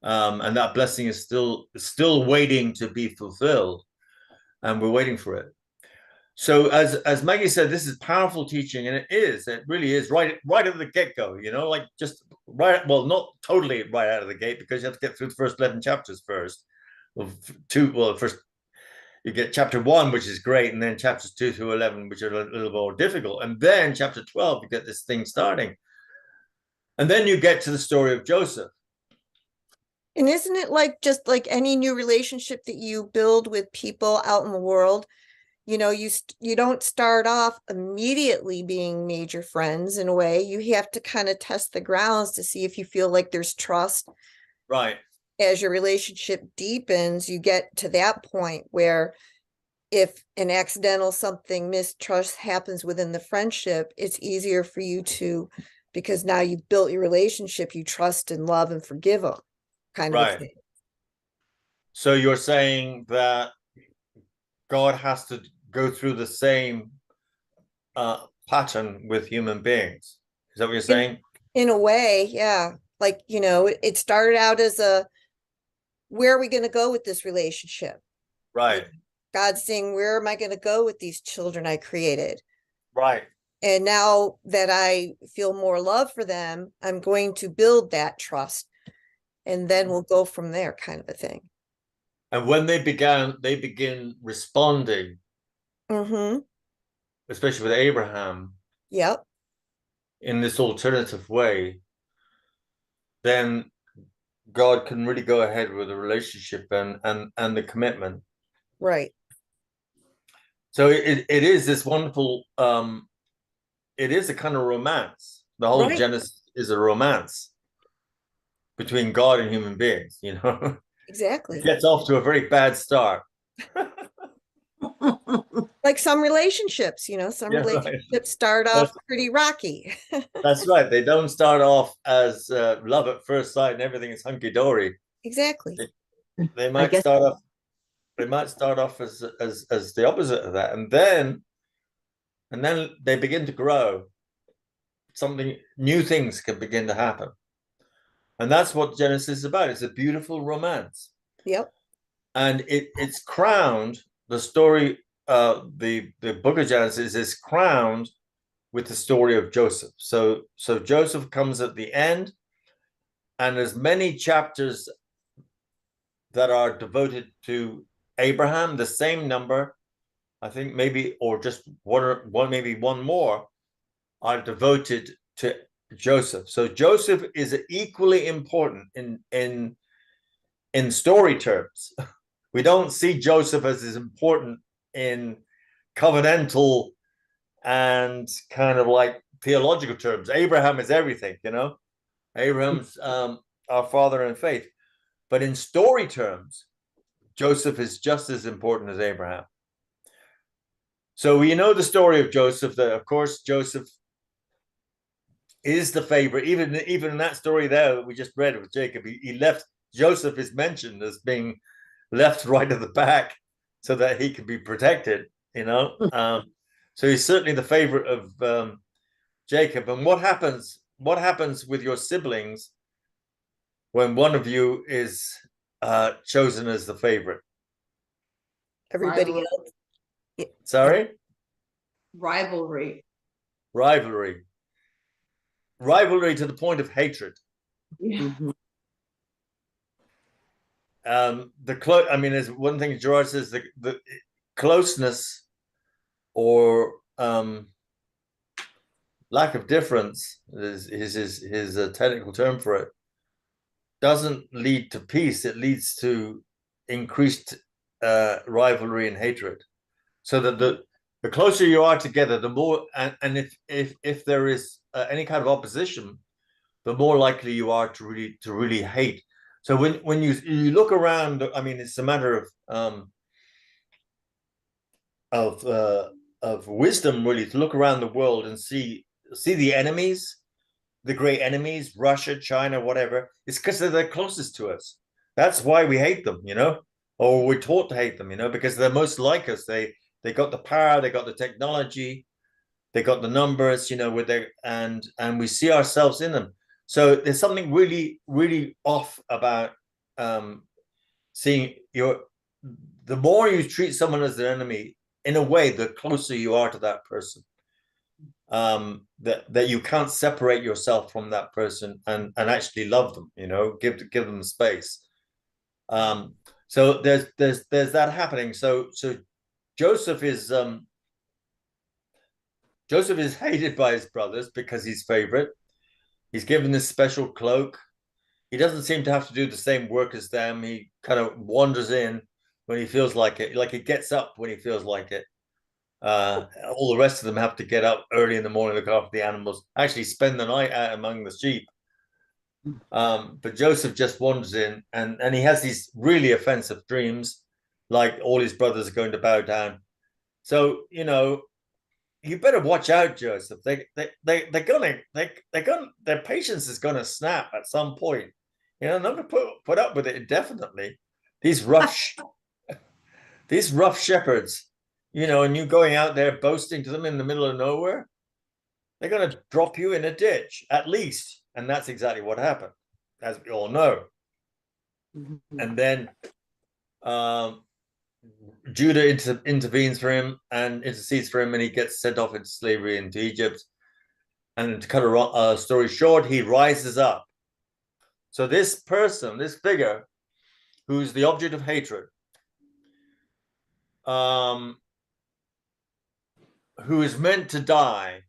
and that blessing is still waiting to be fulfilled, and we're waiting for it. So, as Maggie said, this is powerful teaching, and it really is right out of the get-go. Like just right. Well, not totally right out of the gate, because you have to get through the first 11 chapters first. First you get chapter 1, which is great, and then chapters 2 to 11, which are a little more difficult, and then chapter 12, you get this thing starting, and then you get to the story of Joseph. And isn't it just like any new relationship that you build with people out in the world? You don't start off immediately being major friends. In a way, you have to kind of test the grounds to see if you feel like there's trust. Right. As your relationship deepens, you get to that point where if an accidental mistrust happens within the friendship, it's easier for you to, because now you've built your relationship, you trust and love and forgive them, kind of a thing. So you're saying that God has to go through the same pattern with human beings. Is that what you're saying? In a way, yeah. It started out as where are we going to go with this relationship? Right. God's saying, where am I going to go with these children I created? Right. And now that I feel more love for them, I'm going to build that trust. And then we'll go from there, kind of a thing. And when they begin responding, especially with Abraham, yep, in this alternative way, then God can really go ahead with the relationship and the commitment. Right. So it is this wonderful, it is a kind of romance. The whole Genesis is a romance between God and human beings, Exactly. It gets off to a very bad start. Like some relationships, some relationships start off pretty rocky. That's right. They don't start off as love at first sight and everything is hunky-dory. Exactly. They might start off. They might start off as the opposite of that, and then they begin to grow. New things can begin to happen, and that's what Genesis is about. It's a beautiful romance. Yep. And it's crowned. The story, the book of Genesis is crowned with the story of Joseph. So Joseph comes at the end, and there's many chapters that are devoted to Abraham, the same number, I think maybe, or just one, maybe one more, are devoted to Joseph. So Joseph is equally important in story terms. We don't see Joseph as important in covenantal and kind of like theological terms. Abraham is everything, you know. Abraham's our father in faith. But in story terms, Joseph is just as important as Abraham. So we know the story of Joseph, that of course Joseph is the favorite. Even in that story there that we just read with Jacob, he left, Joseph is mentioned as being left right at the back so that he can be protected, you know. So he's certainly the favorite of Jacob. And what happens with your siblings when one of you is chosen as the favorite? Everybody Rivalry. else. Sorry? Rivalry. Rivalry to the point of hatred. Yeah. Mhm. I mean, there's one thing Gerard says, the closeness or lack of difference is his technical term for it, doesn't lead to peace. It leads to increased rivalry and hatred. So that the closer you are together, the more, and if there is any kind of opposition, the more likely you are to really hate. So when you look around, I mean, it's a matter of wisdom, really, to look around the world and see the enemies, the great enemies, Russia, China, whatever. It's because they're the closest to us. That's why we hate them, you know, or we're taught to hate them, you know, because they're most like us. They got the power, they got the technology, they got the numbers, you know, with their and we see ourselves in them. So there's something really, really off about seeing the more you treat someone as an enemy, in a way, the closer you are to that person. That you can't separate yourself from that person and actually love them, you know, give them space. So there's that happening. So Joseph is hated by his brothers because he's favorite. He's given this special cloak. He doesn't seem to have to do the same work as them. He kind of wanders in when he feels like it. Like he gets up when he feels like it. All the rest of them have to get up early in the morning, look after the animals, actually spend the night out among the sheep. But Joseph just wanders in, and he has these really offensive dreams, like all his brothers are going to bow down. So you know, you better watch out, Joseph. They're gonna their patience is gonna snap at some point. You know, not to put up with it indefinitely. These rough shepherds, you know, and you going out there boasting to them in the middle of nowhere, they're going to drop you in a ditch at least. And that's exactly what happened, as we all know. Mhm. And then Judah intervenes for him and intercedes for him, and he gets sent off into slavery into Egypt. And to cut a story short, he rises up. So this person, this figure, who's the object of hatred, who is meant to die,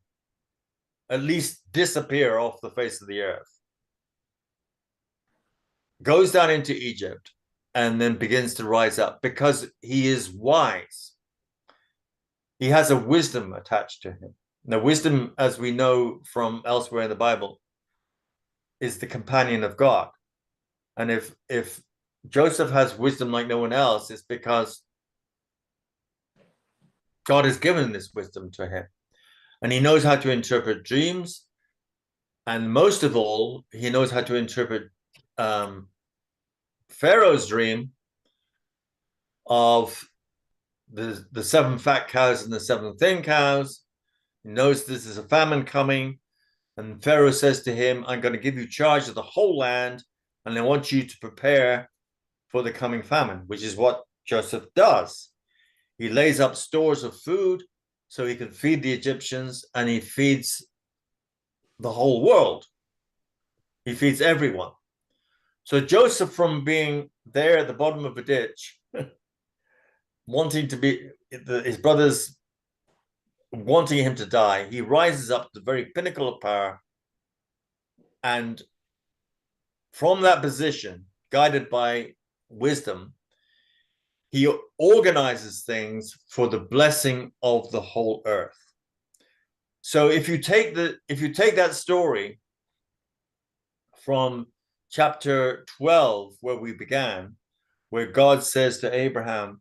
at least disappear off the face of the earth, goes down into Egypt and then begins to rise up because he is wise. He has a wisdom attached to him. Now, wisdom, as we know from elsewhere in the Bible, is the companion of God. And if Joseph has wisdom like no one else, it's because God has given this wisdom to him. And he knows how to interpret dreams. And most of all, he knows how to interpret Pharaoh's dream of the 7 fat cows and the 7 thin cows. He knows this is a famine coming. And Pharaoh says to him, I'm going to give you charge of the whole land, and I want you to prepare for the coming famine, which is what Joseph does. He lays up stores of food so he can feed the Egyptians, and he feeds the whole world. He feeds everyone. So Joseph, from being there at the bottom of a ditch, wanting to be, his brothers wanting him to die, he rises up to the very pinnacle of power. And from that position, guided by wisdom, he organizes things for the blessing of the whole earth. So if you take that story from chapter 12, where we began, where God says to Abraham,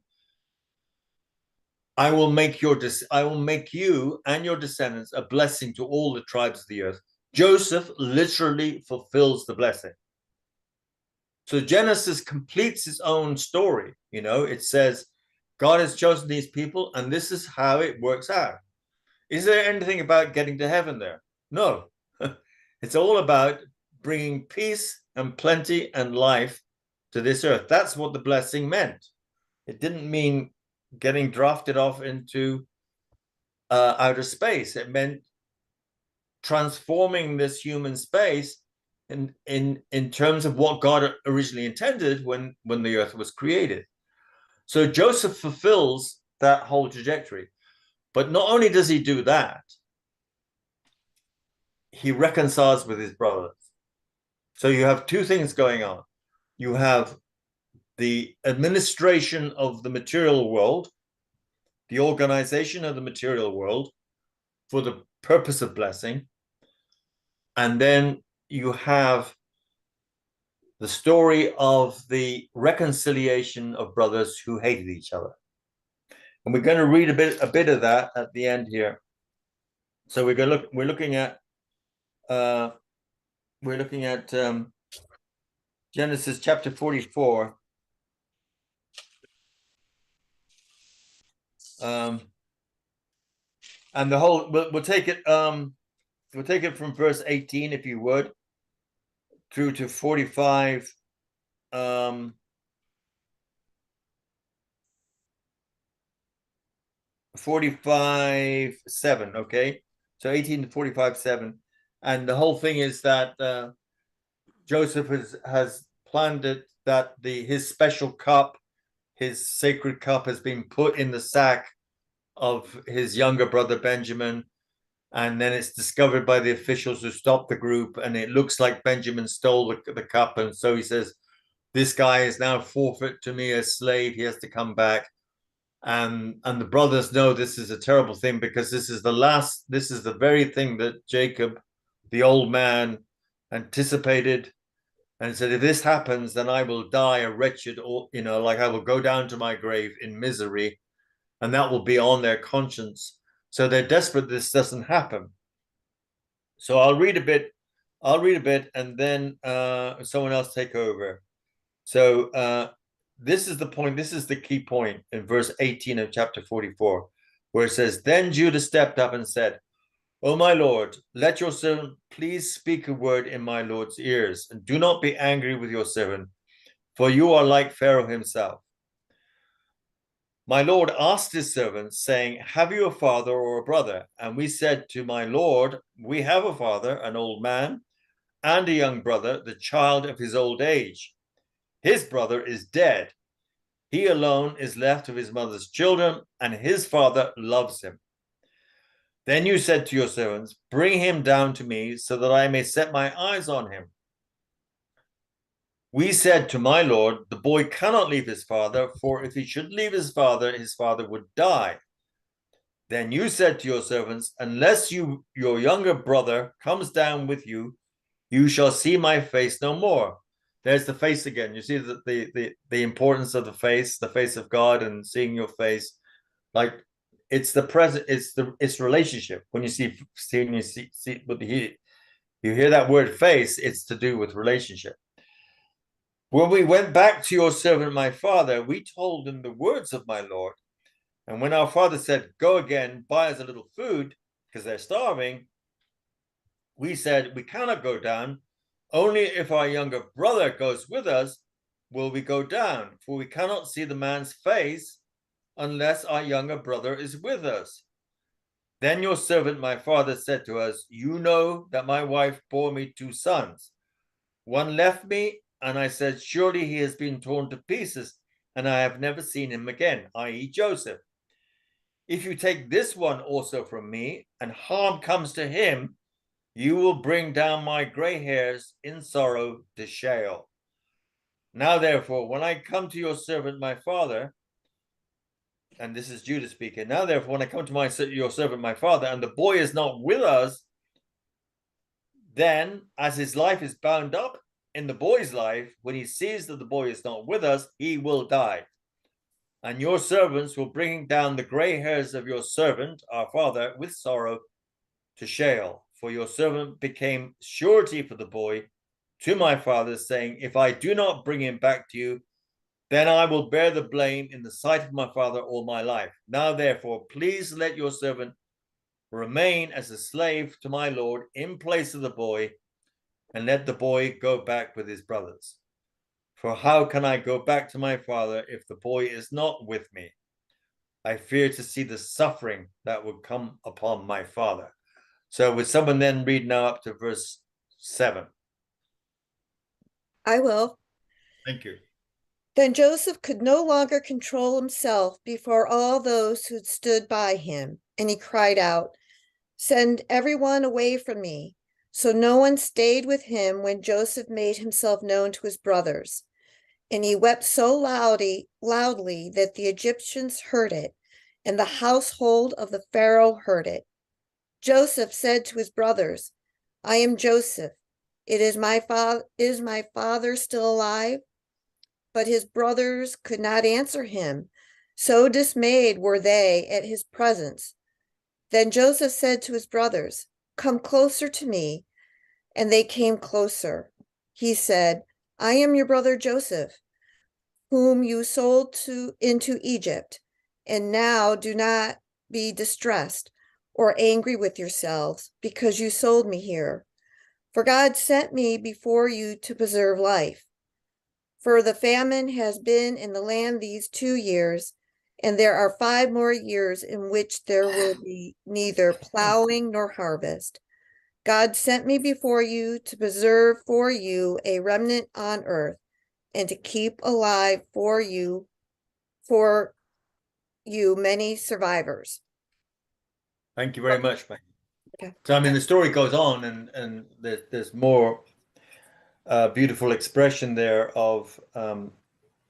I will make you and your descendants a blessing to all the tribes of the earth. Joseph literally fulfills the blessing. So Genesis completes its own story. You know, it says God has chosen these people, and this is how it works out. Is there anything about getting to heaven there? No. It's all about bringing peace and plenty and life to this earth. That's what the blessing meant. It didn't mean getting drafted off into outer space. It meant transforming this human space in terms of what God originally intended when the earth was created. So Joseph fulfills that whole trajectory. But not only does he do that, he reconciles with his brothers. So you have two things going on. You have the administration of the material world, the organization of the material world for the purpose of blessing. And then you have the story of the reconciliation of brothers who hated each other. And we're going to read a bit of that at the end here. So we're looking at Genesis chapter 44. And the whole we'll take it from verse 18, if you would, through to 45. 45:7, okay? So 18 to 45:7. And the whole thing is that Joseph has planned it that his special cup, his sacred cup, has been put in the sack of his younger brother Benjamin, and then it's discovered by the officials who stopped the group, and it looks like Benjamin stole the cup, and so he says, this guy is now forfeit to me as slave, he has to come back. And the brothers know this is a terrible thing, because this is the very thing that Jacob, the old man, anticipated, and said, if this happens, then I will die a wretched, like I will go down to my grave in misery, and that will be on their conscience. So they're desperate this doesn't happen. So I'll read a bit, and then someone else take over. So this is the point, this is the key point in verse 18 of chapter 44, where it says, then Judah stepped up and said, O my Lord, let your servant please speak a word in my Lord's ears, and do not be angry with your servant, for you are like Pharaoh himself. My Lord asked his servants, saying, have you a father or a brother? And we said to my Lord, we have a father, an old man, and a young brother, the child of his old age. His brother is dead. He alone is left of his mother's children, and his father loves him. Then you said to your servants, bring him down to me, so that I may set my eyes on him. We said to my Lord, the boy cannot leave his father, for if he should leave his father would die. Then you said to your servants, unless your younger brother comes down with you, you shall see my face no more. There's the face again. You see the importance of the face of God, and seeing your face. Like, it's the present, it's relationship. When you you hear that word face, it's to do with relationship. When we went back to your servant my father, we told him the words of my Lord. And when our father said, go again, buy us a little food, because they're starving, we said, we cannot go down. Only if our younger brother goes with us will we go down, for we cannot see the man's face unless our younger brother is with us. Then your servant, my father, said to us, you know that my wife bore me 2 sons. One left me and I said, surely he has been torn to pieces, and I have never seen him again, i.e. Joseph. If you take this one also from me, and harm comes to him, you will bring down my gray hairs in sorrow to Sheol. Now, therefore, when I come to your servant, my father, and this is Judah speaking, now, therefore, when I come to your servant, my father, and the boy is not with us, then, as his life is bound up in the boy's life, when he sees that the boy is not with us, he will die. And your servants will bring down the gray hairs of your servant, our father, with sorrow to Sheol. For your servant became surety for the boy to my father, saying, if I do not bring him back to you, then I will bear the blame in the sight of my father all my life. Now, therefore, please let your servant remain as a slave to my lord in place of the boy, and let the boy go back with his brothers. For how can I go back to my father if the boy is not with me? I fear to see the suffering that would come upon my father. So would someone then read now up to verse 7? I will. Thank you. Then Joseph could no longer control himself before all those who stood by him, and he cried out, send everyone away from me. So no one stayed with him when Joseph made himself known to his brothers. And he wept so loudly that the Egyptians heard it, and the household of the Pharaoh heard it. Joseph said to his brothers, I am Joseph. Is my father still alive? But his brothers could not answer him. So dismayed were they at his presence. Then Joseph said to his brothers, come closer to me. And they came closer. He said, I am your brother Joseph, whom you sold into Egypt. And now do not be distressed or angry with yourselves because you sold me here. For God sent me before you to preserve life. For the famine has been in the land these 2 years, and there are 5 more years in which there will be neither plowing nor harvest. God sent me before you to preserve for you a remnant on earth, and to keep alive for you many survivors. Thank you very much, Becky. Okay. So, I mean, the story goes on, and there's more beautiful expression there of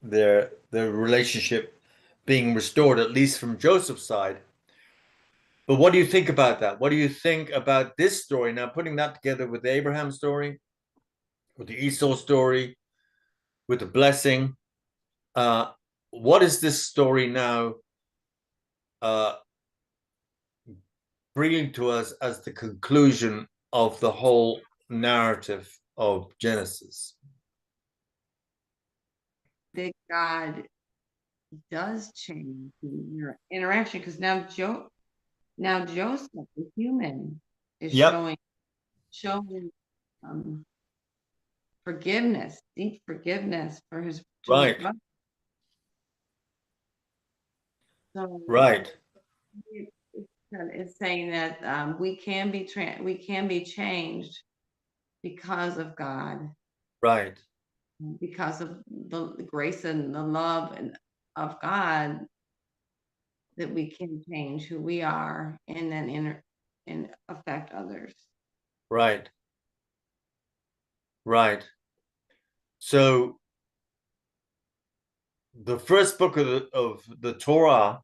their relationship being restored, at least from Joseph's side. But what do you think about that? What do you think about this story? Now, putting that together with the Abraham story, with the Esau story, with the blessing, what is this story now bringing to us as the conclusion of the whole narrative of Genesis? That God does change your interaction, because now Joseph, the human, is Yep. showing forgiveness, deep forgiveness for his Right. brother. So Right. it's saying that we can be changed because of God, Right. because of the grace and the love of God, that we can change who we are and then and affect others. Right. Right. So the first book of the Torah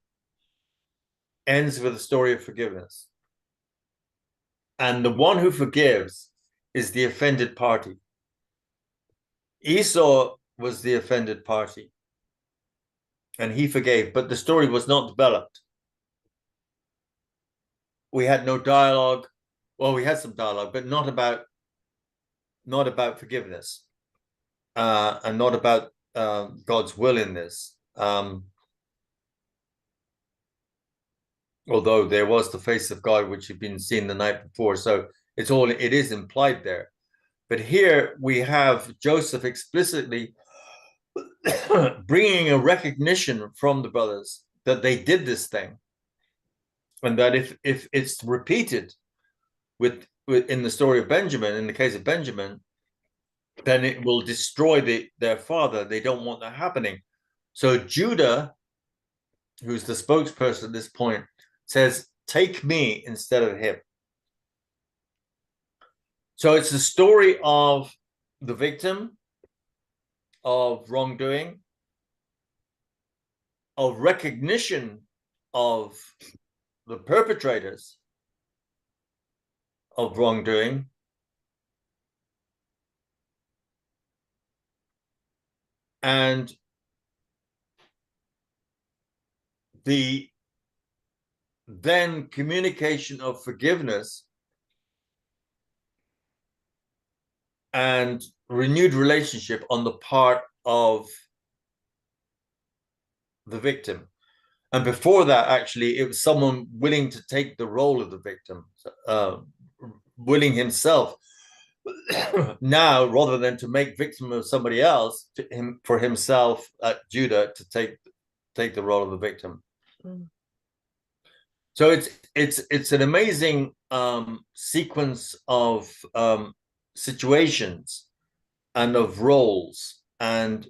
ends with a story of forgiveness. And the one who forgives is the offended party. Esau was the offended party, and he forgave, but the story was not developed. We had no dialogue. Well, we had some dialogue, but not about forgiveness, and not about God's will in this. Although there was the face of God which had been seen the night before, so it is implied there. But here we have Joseph explicitly bringing a recognition from the brothers that they did this thing, and that if it's repeated with in the story of Benjamin, in the case of Benjamin, then it will destroy their father. They don't want that happening. So Judah, who's the spokesperson at this point, says, take me instead of him. So it's the story of the victim of wrongdoing, of recognition of the perpetrators of wrongdoing, and the then communication of forgiveness and renewed relationship on the part of the victim. And before that, actually, it was someone willing to take the role of the victim, willing himself now, rather than to make victim of somebody else, for himself, Judah, to take the role of the victim. Mm. So it's an amazing sequence of situations and of roles, and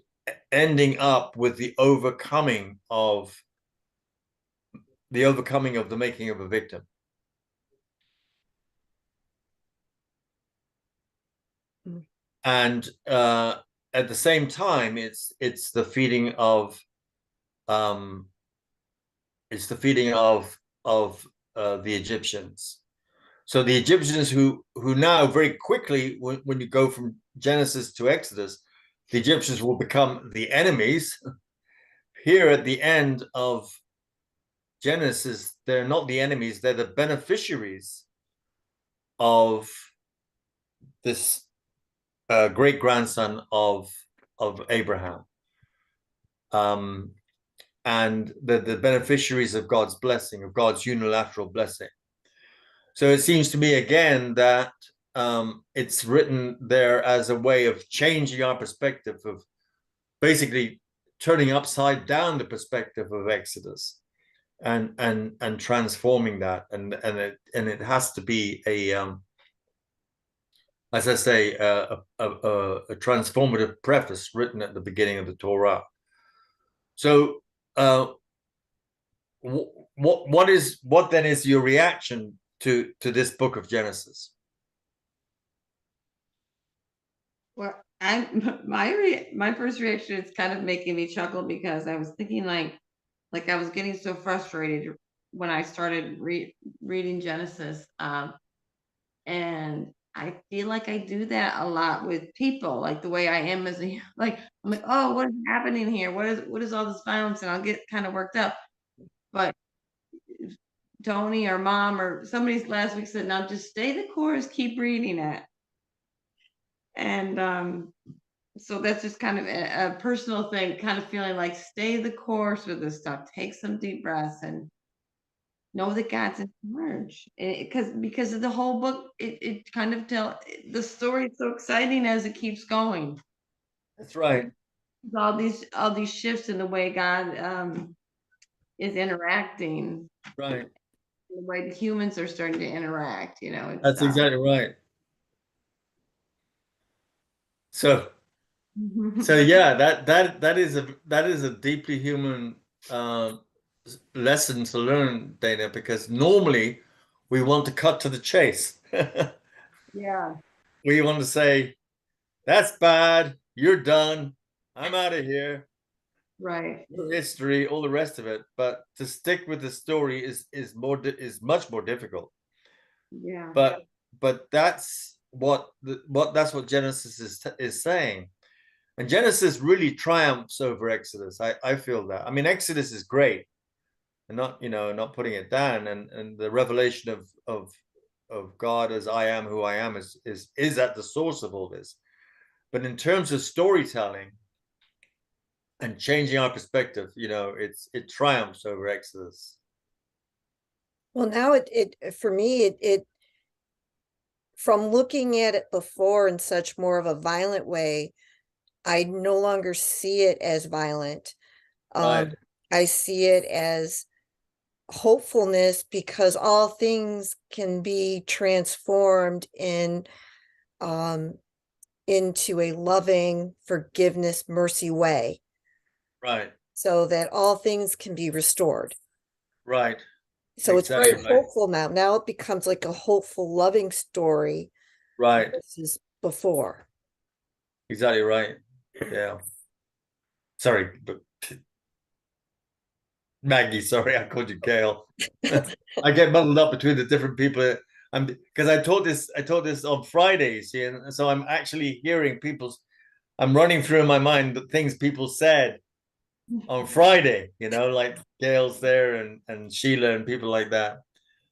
ending up with the overcoming of the making of a victim. Mm. And at the same time, it's the feeding of the Egyptians. So the Egyptians who now very quickly, when you go from Genesis to Exodus, the Egyptians will become the enemies. Here at the end of Genesis, they're not the enemies, they're the beneficiaries of this great grandson of Abraham, and the beneficiaries of God's blessing, of God's unilateral blessing. So it seems to me again that it's written there as a way of changing our perspective, of basically turning upside down the perspective of Exodus, and transforming that, and it has to be as I say, a transformative preface written at the beginning of the Torah. So, what then is your reaction to this book of Genesis? Well, my first reaction is kind of making me chuckle, because I was thinking like I was getting so frustrated when I started reading Genesis, and I feel like I do that a lot with people, like the way I am as a like I'm like, oh, what is happening here? What is all this violence? And I'll get kind of worked up. But Tony or mom or somebody last week said, now just stay the course, keep reading it. And so that's just kind of a personal thing, kind of feeling like stay the course with this stuff, take some deep breaths, and know that God's in charge. Because of the whole book, it kind of the story is so exciting as it keeps going. That's right. All these shifts in the way God is interacting, Right. the way the humans are starting to interact. That's exactly right. So yeah, that is a deeply human lesson to learn, Dana, because normally we want to cut to the chase. yeah, We want to say, that's bad, you're done, I'm out of here, right, history, all the rest of it. But to stick with the story is much more difficult. yeah, But that's what Genesis is saying. And Genesis really triumphs over Exodus. I feel that. I mean, Exodus is great, and not putting it down, and the revelation of God as I am who I am is at the source of all this. But in terms of storytelling and changing our perspective, it triumphs over Exodus. Well, now it for me, it from looking at it before in such more of a violent way, I no longer see it as violent. Right. I see it as hopefulness, because all things can be transformed in into a loving forgiveness, mercy way, Right. so that all things can be restored. Right. So it's very Exactly right. hopeful now. Now it becomes like a hopeful, loving story Right. versus before. Exactly right. Yeah. Sorry, but Maggie, sorry, I called you Gail. I get muddled up between the different people. I'm because I taught this on Fridays, see, and so I'm actually hearing people's. I'm running through in my mind the things people said on Friday. You know, like Gail's there and Sheila and people like that.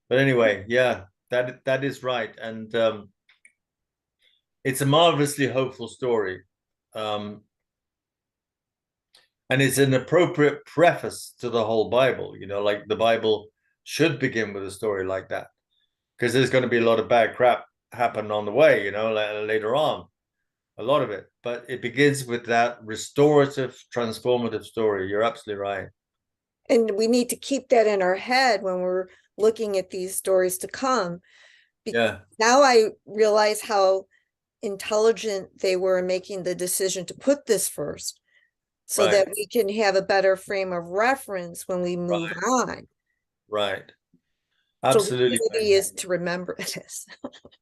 But anyway, yeah, that is right, and it's a marvelously hopeful story. And it's an appropriate preface to the whole Bible, you know, like the Bible should begin with a story like that, because there's going to be a lot of bad crap happen on the way, you know, later on, a lot of it. But it begins with that restorative, transformative story. You're absolutely right. And we need to keep that in our head when we're looking at these stories to come. Yeah. Now I realize how intelligent they were in making the decision to put this first, so that Right. we can have a better frame of reference when we move on. Right. So the Absolutely key right. is to remember this.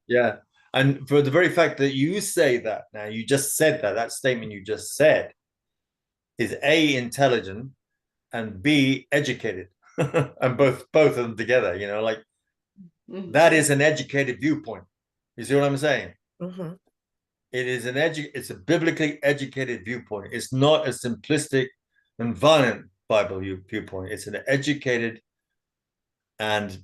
Yeah. And for the very fact that you say that now, you just said that statement you just said is A, intelligent, and B, educated. And both of them together, you know, like that is an educated viewpoint. You see what I'm saying? Mhm. It is it's a biblically educated viewpoint. It's not a simplistic and violent Bible viewpoint. It's an educated, and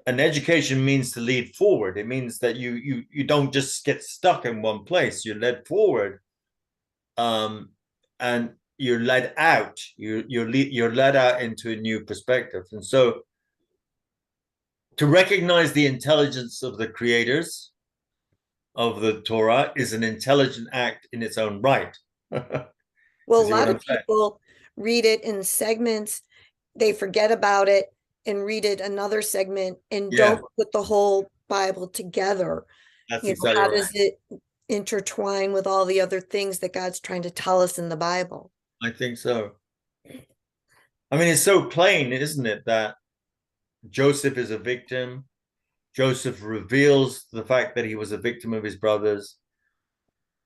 an education means to lead forward. It means that you don't just get stuck in one place. You're led forward, and you're led out. You're led out into a new perspective. And so, to recognize the intelligence of the creators of the Torah is an intelligent act in its own right. Well, a You see what lot I'm of saying? people read it in segments, they forget about it and read it another segment and Yeah, don't put the whole Bible together. that's You know, exactly how right. does it intertwine with all the other things that God's trying to tell us in the Bible? I think so. I mean, it's so plain, isn't it, that Joseph is a victim. Joseph reveals the fact that he was a victim of his brothers.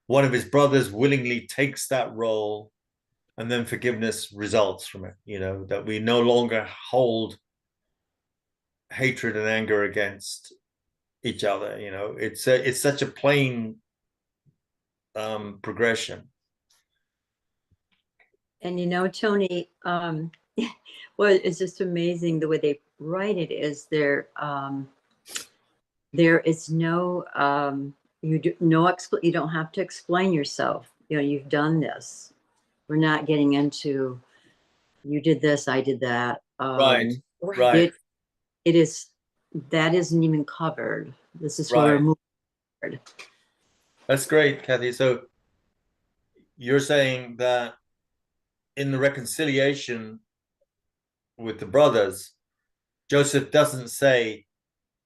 One of his brothers willingly takes that role, and then forgiveness results from it. You know, that we no longer hold hatred and anger against each other. You know, it's such a plain progression. And you know, Tony, well, it's just amazing the way they write it. Is there is no you don't have to explain yourself. You know, you've done this. We're not getting into you did this, I did that. Right, Right. right, It is that isn't even covered. This is what we're right. moving forward. That's great, Kathy. So you're saying that in the reconciliation with the brothers, Joseph doesn't say,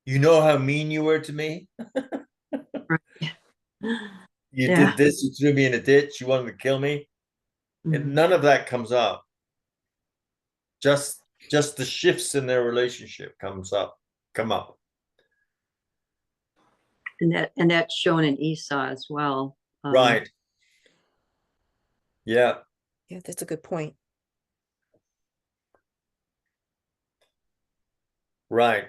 "You know how mean you were to me? You Yeah. did this, you threw me in a ditch, you wanted to kill me." Mhm. None of that comes up. Just the shifts in their relationship come up. And that's shown in Esau as well. Right. Yeah. Yeah, that's a good point. Right.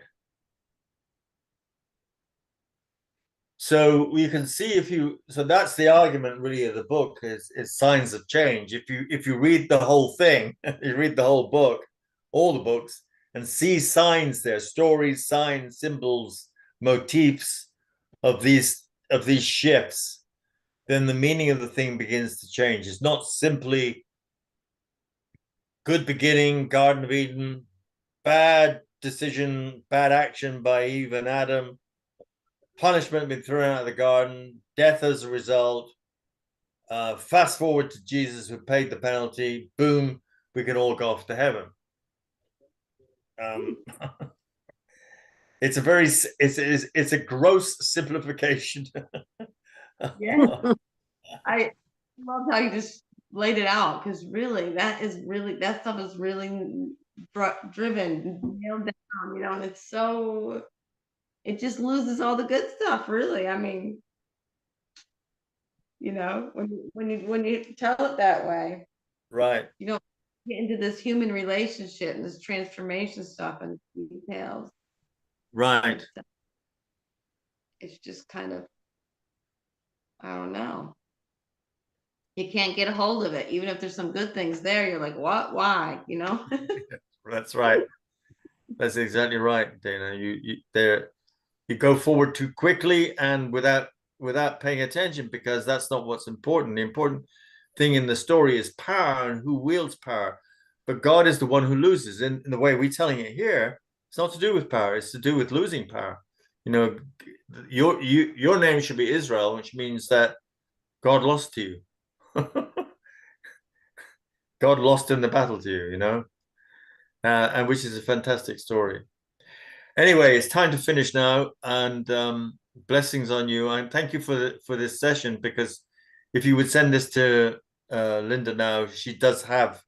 So you can see so that's the argument really of the book is signs of change. If you read the whole thing, you read the whole book, all the books, and see signs there, stories, signs, symbols, motifs of these shifts, then the meaning of the thing begins to change. It's not simply good beginning, Garden of Eden, bad decision, bad action by Eve and Adam, punishment been thrown out of the garden, death as a result. Fast forward to Jesus who paid the penalty. Boom, we can all go off to heaven. It's a it's a gross simplification Yeah. I loved how you just laid it out, because really, that stuff is really driven, nailed down, and it's so, it just loses all the good stuff, really. I mean, when you tell it that way, Right. get into this human relationship and this transformation stuff and details. Right. It's just kind of, I don't know. You can't get a hold of it, even if there's some good things there. You're like, what? Why? That's right. That's exactly right, Dana. You go forward too quickly and without paying attention, because that's not what's important. The important thing in the story is power and who wields power. But God is the one who loses. In the way we're telling it here, it's not to do with power, it's to do with losing power. Your name should be Israel, which means that God lost to you. God lost in the battle to you, and which is a fantastic story. Anyway, it's time to finish now, and blessings on you, and thank you for this session, because if you would send this to Linda now, she does have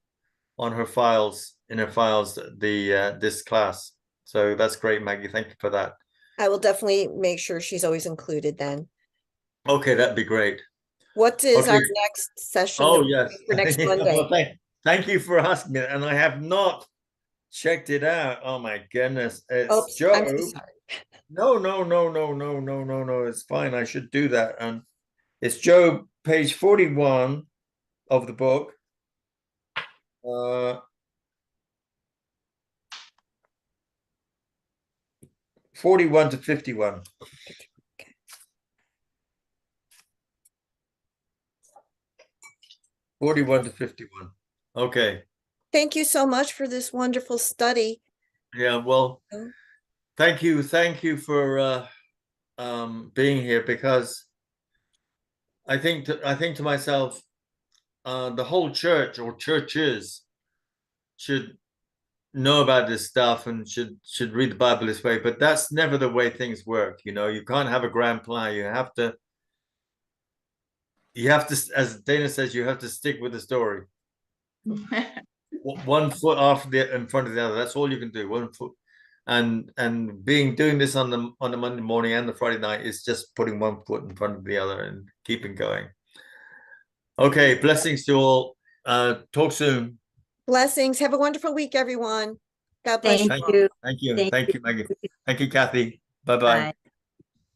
on her files, this class. So that's great, Maggie. Thank you for that. I will definitely make sure she's always included then. Okay, that'd be great. What is Okay. our next session Oh, yes. for next Yeah, Monday? well, thank you for asking it, and I have not checked it out. Oh my goodness. It's Oops, Job. I'm so sorry. No. It's fine. I should do that. And it's Job, page 41 of the book. 41 to 51. Okay. 41 to 51. Okay. Thank you so much for this wonderful study. Yeah, well, thank you for being here, because I think to myself, the whole church or churches should know about this stuff and should read the Bible this way, but that's never the way things work. You can't have a grand plan. You have to, as Dana says, you have to stick with the story. One foot in front of the other. That's all you can do. One foot, and doing this on the Monday morning and the Friday night is just putting one foot in front of the other and keeping going. Okay, blessings to all. Talk soon. Blessings. Have a wonderful week, everyone. God bless you. Thank you. Thank you. Thank Thank you, Maggie. Thank you, Kathy. Bye-bye. Bye.